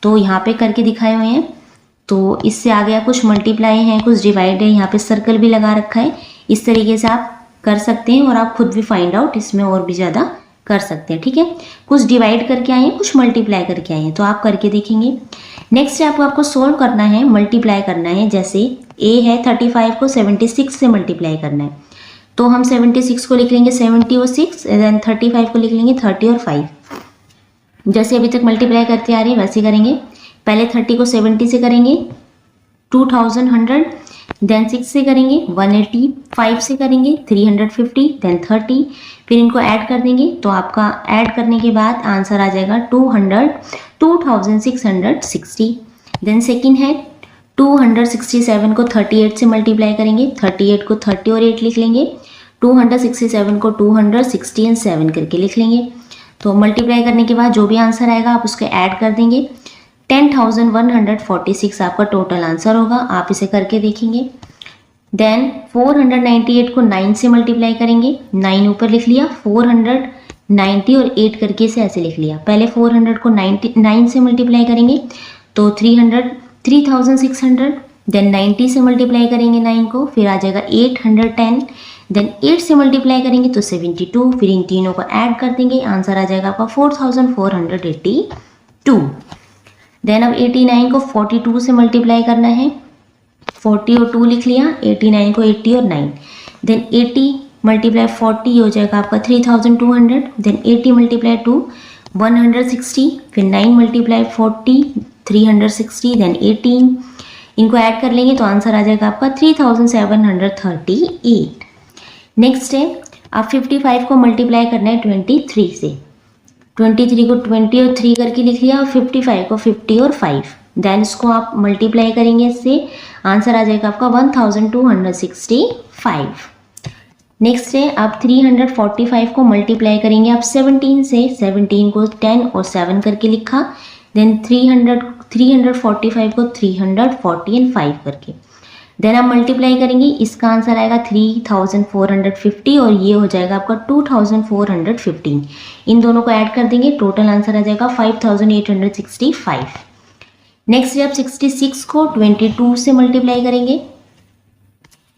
तो यहाँ पे करके दिखाए हुए हैं। तो इससे आ गया कुछ मल्टीप्लाई है, कुछ डिवाइड है, यहाँ पे सर्कल भी लगा रखा है। इस तरीके से आप कर सकते हैं और आप खुद भी फाइंड आउट इसमें और भी ज़्यादा कर सकते हैं, ठीक है। कुछ डिवाइड करके आए हैं, कुछ मल्टीप्लाई करके आए हैं, तो आप करके देखेंगे। नेक्स्ट स्टेप आपको सोल्व करना है, मल्टीप्लाई करना है। जैसे ए है 35 को 76 से मल्टीप्लाई करना है, तो हम 76 को लिख लेंगे 70 और 6, देन 35 को लिख लेंगे 30 और 5। जैसे अभी तक मल्टीप्लाई करते आ रहे हैं वैसे करेंगे। पहले 30 को 70 से करेंगे 2100, देन 6 से करेंगे 180, 5 से करेंगे 350, देन 30, फिर इनको ऐड कर देंगे तो आपका ऐड करने के बाद आंसर आ जाएगा 2660। देन सेकंड है 267 को 38 से मल्टीप्लाई करेंगे, 38 को 30 और 8 लिख लेंगे, 267 को 260 एंड 7 करके लिख लेंगे। तो मल्टीप्लाई करने के बाद जो भी आंसर आएगा आप उसको ऐड कर देंगे, 10,146 आपका टोटल आंसर होगा। आप इसे करके देखेंगे। देन 498 को 9 से मल्टीप्लाई करेंगे, 9 ऊपर लिख लिया, 490 और 8 करके इसे ऐसे लिख लिया। पहले 400 को 9 से मल्टीप्लाई करेंगे तो 3600, देन 90 से मल्टीप्लाई करेंगे 9 को, फिर आ जाएगा 810, देन 8 से मल्टीप्लाई करेंगे तो 72, फिर इन तीनों को ऐड कर देंगे, आंसर आ जाएगा आपका 4482। देन अब 89 को 42 से मल्टीप्लाई करना है, 40 और 2 लिख लिया, 89 को 80 और 9, देन 80 मल्टीप्लाई 40 हो जाएगा आपका 3200, देन 80 मल्टीप्लाई 2 160, फिर 9 मल्टीप्लाई 40 360, देन 18, इनको ऐड कर लेंगे तो आंसर आ जाएगा आपका 3738। नेक्स्ट है आप 55 को मल्टीप्लाई करना है 23 से, 23 को 20 और 3 करके लिख लिया और 55 को 50 और 5, देन इसको आप मल्टीप्लाई करेंगे, इससे आंसर आ जाएगा आपका 1265। नेक्स्ट है आप 345 को मल्टीप्लाई करेंगे आप 17 से, 17 को 10 और 7 करके लिखा, देन 345 को 340 एंड 5 करके, देन आप मल्टीप्लाई करेंगे, इसका आंसर आएगा 3450 और ये हो जाएगा आपका 2415। इन दोनों को ऐड कर देंगे, टोटल आंसर आ जाएगा 5865। नेक्स्ट आप 66 को 22 से मल्टीप्लाई करेंगे,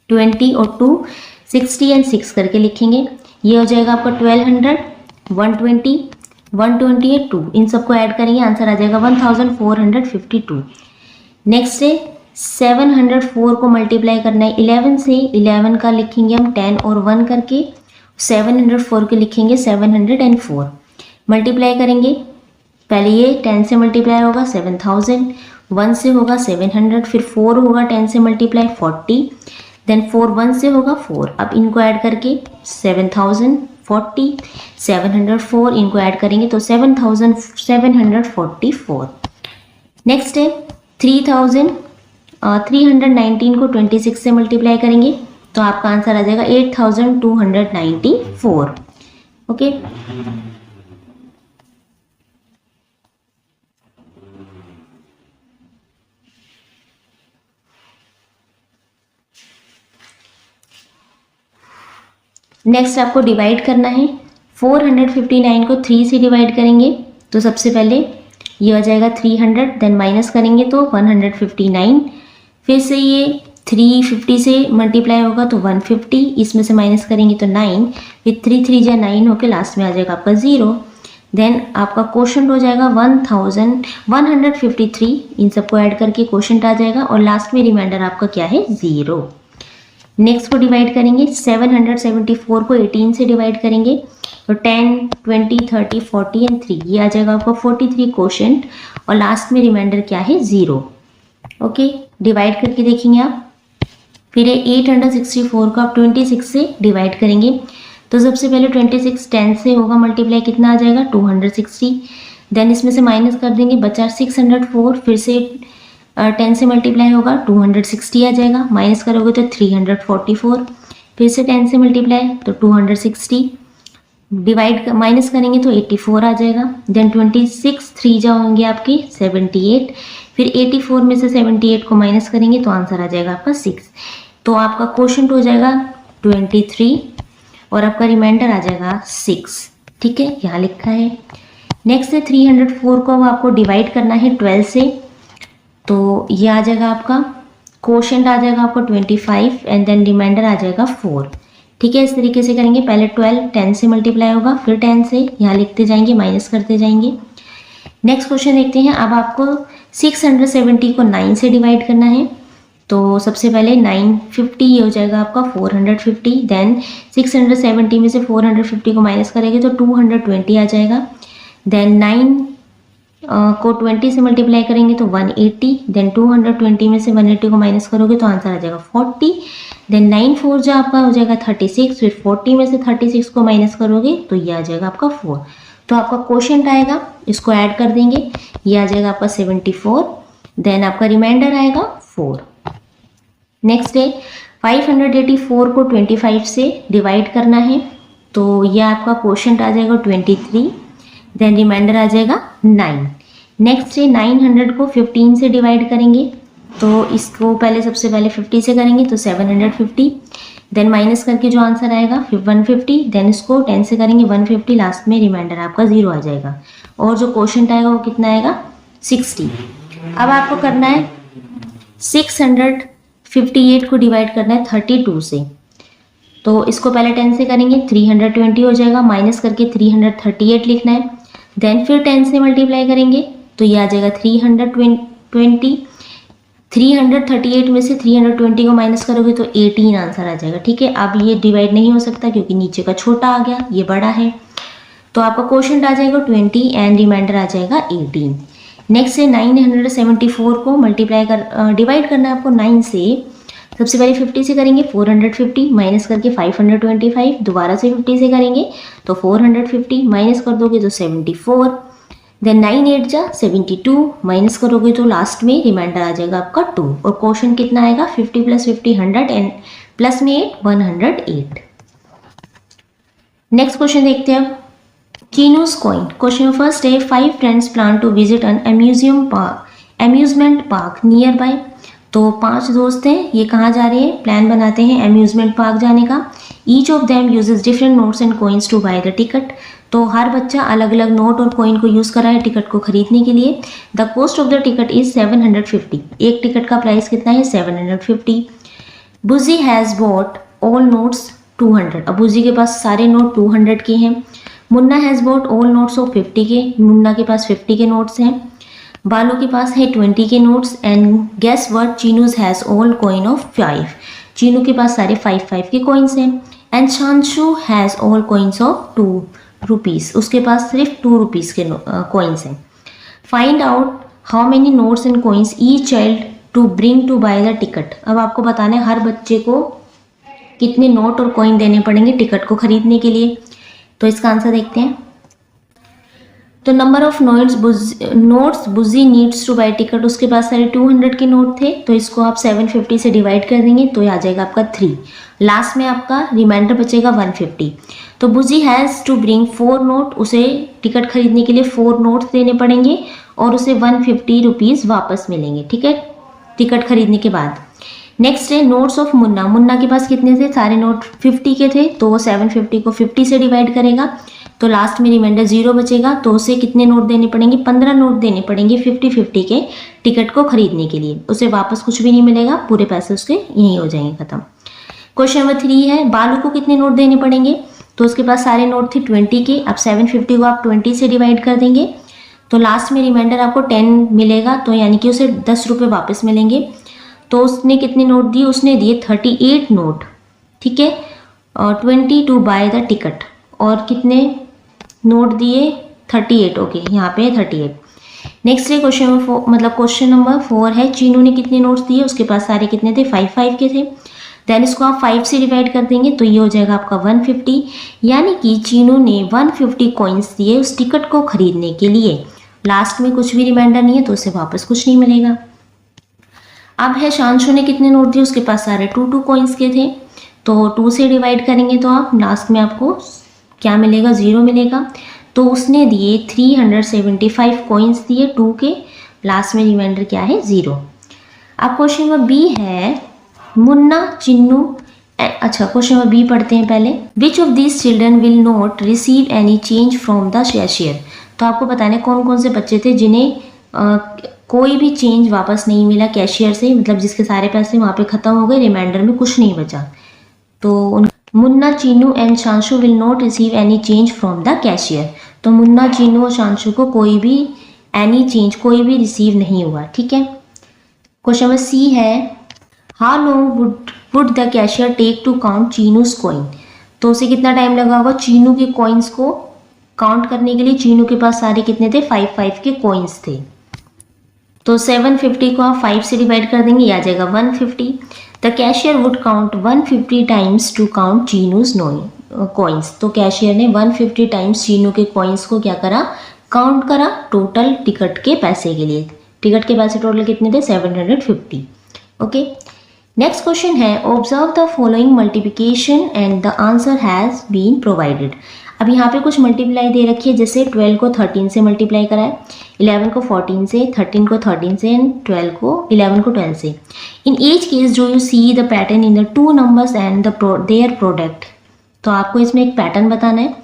20 और 2 60 एंड 6 करके लिखेंगे, ये हो जाएगा आपका 1200, 120 120 और 2, इन सबको ऐड करेंगे, आंसर आ जाएगा 1452। नेक्स्ट है 704 को मल्टीप्लाई करना है 11 से, 11 का लिखेंगे हम 10 और 1 करके, 704 के लिखेंगे 704, मल्टीप्लाई करेंगे, पहले ये 10 से मल्टीप्लाई होगा 7000, 1 से होगा 700, फिर 4 होगा 10 से मल्टीप्लाई 40, देन 4 1 से होगा 4, अब इनको ऐड करके 7040, 704, इनको ऐड करेंगे तो 7744। नेक्स्ट है 319 को 26 से मल्टीप्लाई करेंगे तो आपका आंसर आ जाएगा 8294। ओके, नेक्स्ट आपको डिवाइड करना है। 459 को 3 से डिवाइड करेंगे तो सबसे पहले ये हो जाएगा 300, देन माइनस करेंगे तो 159, फिर से ये 350 से मल्टीप्लाई होगा तो 150, इसमें से माइनस करेंगे तो 9, फिर 3 3 जा 9 होकर लास्ट में आ जाएगा आपका 0, देन आपका क्वोशंट हो जाएगा 1153, इन सबको ऐड करके क्वोशंट आ जाएगा और लास्ट में रिमाइंडर आपका क्या है 0। नेक्स्ट को डिवाइड करेंगे, 774 को 18 से डिवाइड करेंगे तो 10 20 30 40 एंड 3, ये आ जाएगा आपका 43 क्वोशंट और लास्ट में रिमाइंडर क्या है 0। ओके, डिवाइड करके देखेंगे आप। फिर 864 को आप 26 से डिवाइड करेंगे तो सबसे पहले 26 10 से होगा मल्टीप्लाई, कितना आ जाएगा 260, देन इसमें से माइनस कर देंगे, बचा 604, फिर से 10 से मल्टीप्लाई होगा 260 आ जाएगा, माइनस करोगे तो 344, फिर से 10 से मल्टीप्लाई तो 260, डिवाइड माइनस करेंगे तो 84 आ जाएगा। देन 26 3 जा होंगे आपकी 78, फिर 84 में से 78 को माइनस करेंगे तो आंसर आ जाएगा आपका 6। तो आपका क्वोशंट हो जाएगा 23 और आपका रिमाइंडर आ जाएगा 6। ठीक है, यहाँ लिखा है। नेक्स्ट है 304 को अब आपको डिवाइड करना है 12 से, तो ये आ जाएगा आपका क्वोशंट आ जाएगा आपको 25 एंड देन रिमाइंडर आ जाएगा 4। ठीक है, इस तरीके से करेंगे। पहले 12 10 से मल्टीप्लाई होगा, फिर 10 से, यहाँ लिखते जाएंगे, माइनस करते जाएंगे। नेक्स्ट क्वेश्चन देखते हैं। अब आपको 670 को 9 से डिवाइड करना है, तो सबसे पहले 950 ये हो जाएगा आपका 450, देन 670 में से 450 को माइनस करेंगे तो 220 आ जाएगा। देन 9 को 20 से मल्टीप्लाई करेंगे तो 180, देन 220 में से 180 को माइनस करोगे तो आंसर आ जाएगा 40। देन 9 4 जो आपका हो जाएगा 36, फिर 40 में से 36 को माइनस करोगे तो ये आ जाएगा आपका 4। तो आपका क्वोशंट आएगा, इसको ऐड कर देंगे, ये आ जाएगा आपका 74, देन आपका रिमाइंडर आएगा 4। नेक्स्ट है 584 को 25 से डिवाइड करना है, तो ये आपका क्वोशंट आ जाएगा 23, देन रिमाइंडर आ जाएगा 9। नेक्स्ट है 900 को 15 से डिवाइड करेंगे, तो इसको पहले सबसे पहले 50 से करेंगे तो 750, देन माइनस करके जो आंसर आएगा फिर 150, देन इसको 10 से करेंगे 150, लास्ट में रिमाइंडर आपका 0 आ जाएगा और जो क्वोशंट आएगा वो कितना आएगा 60। अब आपको करना है 658 को डिवाइड करना है 32 से, तो इसको पहले 10 से करेंगे 320 हो जाएगा, माइनस करके 338 लिखना है, देन फिर 10 से मल्टीप्लाई करेंगे तो ये आ जाएगा 320, 338 में से 320 को माइनस करोगे तो 18 आंसर आ जाएगा। ठीक है, अब ये डिवाइड नहीं हो सकता क्योंकि नीचे का छोटा आ गया, ये बड़ा है, तो आपका क्वोशंट आ जाएगा 20 एंड रिमाइंडर आ जाएगा 18। नेक्स्ट है 974 को मल्टीप्लाई कर डिवाइड करना है आपको 9 से। सबसे पहले 50 से करेंगे 450, माइनस करके 525, दोबारा से 50 से करेंगे तो 450, माइनस कर दोगे तो 74, देन 9 8 जा 72, माइनस करोगे तो लास्ट में रिमाइंडर आ जाएगा आपका 2 और क्वोशंट कितना आएगा 50 + 50 100 एंड प्लस में 8 108। नेक्स्ट क्वेश्चन देखते हैं अब चीनूस कॉइन। क्वेश्चन फर्स्ट है 5 friends plan to visit an amusement park nearby. तो 5 दोस्त हैं, ये कहाँ जा रहे हैं, प्लान बनाते हैं अम्यूजमेंट पार्क जाने का। Each of them uses different notes and coins to buy the ticket. तो हर बच्चा अलग अलग नोट और कॉइन को यूज़ कर रहा है टिकट को खरीदने के लिए। The cost of the ticket is 750। एक टिकट का प्राइस कितना है 750। बुजी हैज़ बॉट ऑल नोट्स 200। अब बुजी के पास सारे नोट 200 के हैं। Munna has bot all notes of 50 के, मुन्ना के पास 50 के नोट्स हैं। बालू के पास है 20 के notes and guess what Chinu's has all coin of 5। Chinu के पास सारे 5 के कॉइन्स हैं। And Shanshu has all coins of 2 rupees, उसके पास सिर्फ 2 रुपीज़ के कॉइन्स हैं। Find out how many notes and coins each child to bring to buy the ticket. अब आपको बताना है हर बच्चे को कितने नोट और कॉइन देने पड़ेंगे टिकट को खरीदने के लिए। तो इसका आंसर देखते हैं। तो number of notes Buji needs to buy ticket, उसके पास सारे 200 के नोट थे, तो इसको आप 750 से डिवाइड कर देंगे तो ये आ जाएगा आपका 3। लास्ट में आपका रिमाइंडर बचेगा 150। तो बुजी हैज़ टू ब्रिंग 4 नोट, उसे टिकट खरीदने के लिए 4 नोट्स देने पड़ेंगे और उसे 150 रुपीज़ वापस मिलेंगे। ठीक है, टिकट खरीदने के बाद। नेक्स्ट है नोट्स ऑफ मुन्ना। मुन्ना के पास कितने थे, सारे नोट 50 के थे, तो वो 750 को 50 से डिवाइड करेगा तो लास्ट में रिमाइंडर 0 बचेगा। तो उसे कितने नोट देने पड़ेंगे, 15 नोट देने पड़ेंगे 50-50 के टिकट को खरीदने के लिए। उसे वापस कुछ भी नहीं मिलेगा, पूरे पैसे उसके यहीं हो जाएंगे खत्म। क्वेश्चन नंबर 3 है बालू को कितने नोट देने पड़ेंगे। तो उसके पास सारे नोट थे 20 के। अब 750 को आप 20 से डिवाइड कर देंगे तो लास्ट में रिमाइंडर आपको 10 मिलेगा, तो यानी कि उसे 10 रुपये वापस मिलेंगे। तो उसने कितने नोट दिए, उसने दिए 38 नोट। ठीक है, 20 टू बाय द टिकट, और कितने नोट दिए 38। ओके, यहाँ पे 38। नेक्स्ट है क्वेश्चन नंबर 4, मतलब क्वेश्चन नंबर 4 है चीनू ने कितने नोट्स दिए, उसके पास सारे कितने थे 5 के थे। देन इसको आप 5 से डिवाइड कर देंगे तो ये हो जाएगा आपका 150, यानी कि चीनू ने 150 कॉइन्स दिए उस टिकट को खरीदने के लिए। लास्ट में कुछ भी रिमाइंडर नहीं है तो उसे वापस कुछ नहीं मिलेगा। अब है शांशु ने कितने नोट दिए, उसके पास सारे 2 कॉइन्स के थे, तो 2 से डिवाइड करेंगे तो आप लास्ट में आपको क्या मिलेगा, 0 मिलेगा। तो उसने दिए 375 कॉइन्स दिए 2 के, लास्ट में रिमाइंडर क्या है, 0। अब क्वेश्चन नंबर बी है मुन्ना चिन्नू, अच्छा क्वेश्चन नंबर बी पढ़ते हैं पहले। Which of this children will not receive any change from the cashier. तो आपको बताना है कौन कौन से बच्चे थे जिन्हें कोई भी चेंज वापस नहीं मिला कैशियर से, मतलब जिसके सारे पैसे वहाँ पे ख़त्म हो गए, रिमाइंडर में कुछ नहीं बचा। तो Munna Chinnu and Shanshu will not receive any change from the cashier. तो मुन्ना चिन्नू और शांशु को कोई भी एनी चेंज, कोई भी रिसीव नहीं हुआ, ठीक है। क्वेश्चन नंबर सी है how long would the cashier take to count Chinu's coin. तो उसे कितना टाइम लगा होगा चीनू के कॉइन्स को काउंट करने के लिए। चीनू के पास सारे कितने थे, 5 के कॉइन्स थे। तो 750 को आप 5 से डिवाइड कर देंगे, ये आ जाएगा 150। The cashier would count 150 times to count Chinu's coins. तो कैशियर ने 150 टाइम्स चीनू के कॉइन्स को क्या करा, काउंट करा टोटल टिकट के पैसे के लिए। टिकट के पैसे टोटल कितने थे, 750। ओके, नेक्स्ट क्वेश्चन है observe the following multiplication and the answer has been provided. अब यहाँ पे कुछ मल्टीप्लाई दे रखी है, जैसे 12 को 13 से मल्टीप्लाई करा है, 11 को 14 से, 13 को 13 से एंड 11 को 12 से। इन each case do you see the pattern in the 2 numbers and their product. तो आपको इसमें एक पैटर्न बताना है।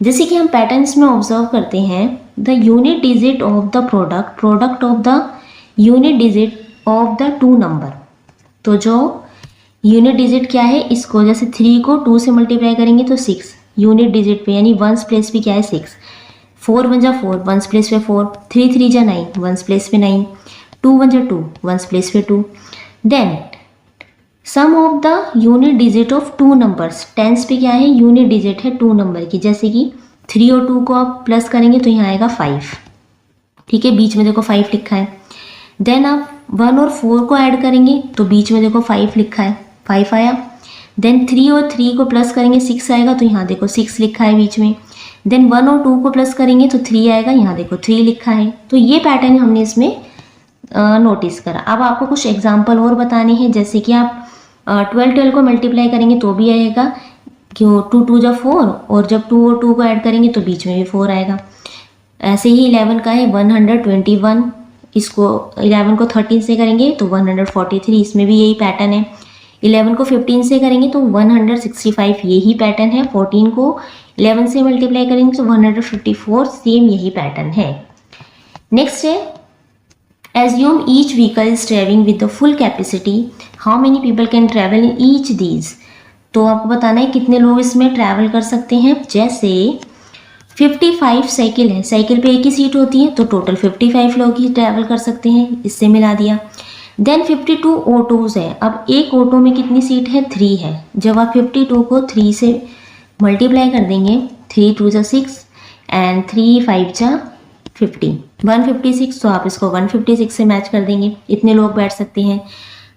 जैसे कि हम पैटर्न्स में ऑब्जर्व करते हैं the unit digit of the product of the unit digit of the 2 number. तो जो यूनिट डिजिट क्या है, इसको जैसे 3 को 2 से मल्टीप्लाई करेंगे तो 6 यूनिट डिजिट पे, यानी वंस प्लेस पे क्या है 6, 4 1 जा 4 वंस प्लेस पे 4, 3 3 जा 9 वंस प्लेस पे 9, 2 1 जा 2 वंस प्लेस पे 2। Then sum of the unit digit of 2 numbers, tens पे क्या है, यूनिट डिजिट है 2 नंबर की। जैसे कि 3 और 2 को आप प्लस करेंगे तो यहाँ आएगा 5, ठीक है, बीच में देखो 5 लिखा है। देन आप 1 और 4 को ऐड करेंगे तो बीच में देखो 5 लिखा है, 5 आया। देन 3 और 3 को प्लस करेंगे 6 आएगा, तो यहाँ देखो 6 लिखा है बीच में। देन 1 और 2 को प्लस करेंगे तो 3 आएगा, यहाँ देखो 3 लिखा है। तो ये पैटर्न हमने इसमें नोटिस करा। अब आपको कुछ एग्जाम्पल और बताने हैं, जैसे कि आप 12 को मल्टीप्लाई करेंगे तो भी आएगा, क्यों 2 2 जा 4, और जब 2 और 2 को ऐड करेंगे तो बीच में भी 4 आएगा। ऐसे ही 11 का है 121, इसको 11 को 13 से करेंगे तो 143, इसमें भी यही पैटर्न है। 11 को 15 से करेंगे तो 165, यही पैटर्न है। 14 को 11 से मल्टीप्लाई करेंगे तो 154, सेम यही पैटर्न है। नेक्स्ट है assume each vehicle is travelling with the full capacity, how many people can travel in each these. तो आपको बताना है कितने लोग इसमें ट्रैवल कर सकते हैं। जैसे 55 साइकिल है, साइकिल पे एक ही सीट होती है, तो टोटल 55 लोग ही ट्रैवल कर सकते हैं, इससे मिला दिया। देन 52 ऑटोज़ है, अब एक ऑटो में कितनी सीट है, 3 है। जब आप 52 को 3 से मल्टीप्लाई कर देंगे, 3 2 जा 6 एंड 3 5 जा 50, 156, तो आप इसको 156 से मैच कर देंगे, इतने लोग बैठ सकते हैं।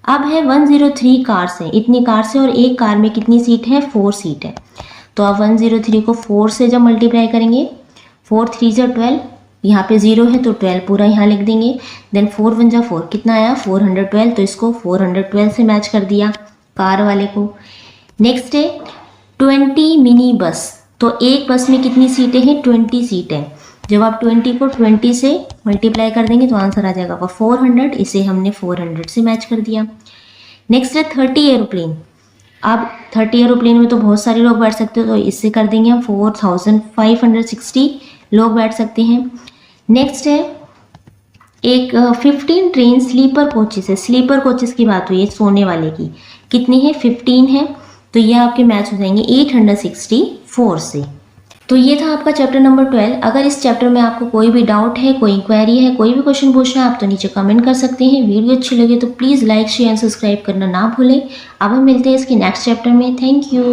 अब है 103 कार्स हैं, इतनी कार्स है और एक कार में कितनी सीट है, 4 सीट है। तो आप 103 को 4 से जब मल्टीप्लाई करेंगे, 4 3 जा 12, यहाँ पे 0 है तो 12 पूरा यहाँ लिख देंगे। देन 4 1 जा 4, कितना आया 412, तो इसको 412 से मैच कर दिया कार वाले को। नेक्स्ट है 20 मिनी बस, तो एक बस में कितनी सीटें हैं, 20 सीटें। जब आप 20 को 20 से मल्टीप्लाई कर देंगे तो आंसर आ जाएगा 400, इसे हमने 400 से मैच कर दिया। नेक्स्ट है 30 एरोप्लेन, अब 30 एरोप्लेन में तो बहुत सारे लोग बैठ सकते हो, तो इससे कर देंगे हम 4560 लोग बैठ सकते हैं। नेक्स्ट है एक 15 ट्रेन स्लीपर कोचेस है, स्लीपर कोचेस की बात हुई है सोने वाले की, कितनी है 15 है, तो ये आपके मैच हो जाएंगे 864 से। तो ये था आपका चैप्टर नंबर 12। अगर इस चैप्टर में आपको कोई भी डाउट है, कोई इंक्वायरी है, कोई भी क्वेश्चन पूछना है, आप तो नीचे कमेंट कर सकते हैं। वीडियो अच्छी लगे तो please like share and subscribe करना ना भूलें। अब हम मिलते हैं इसके नेक्स्ट चैप्टर में। Thank you.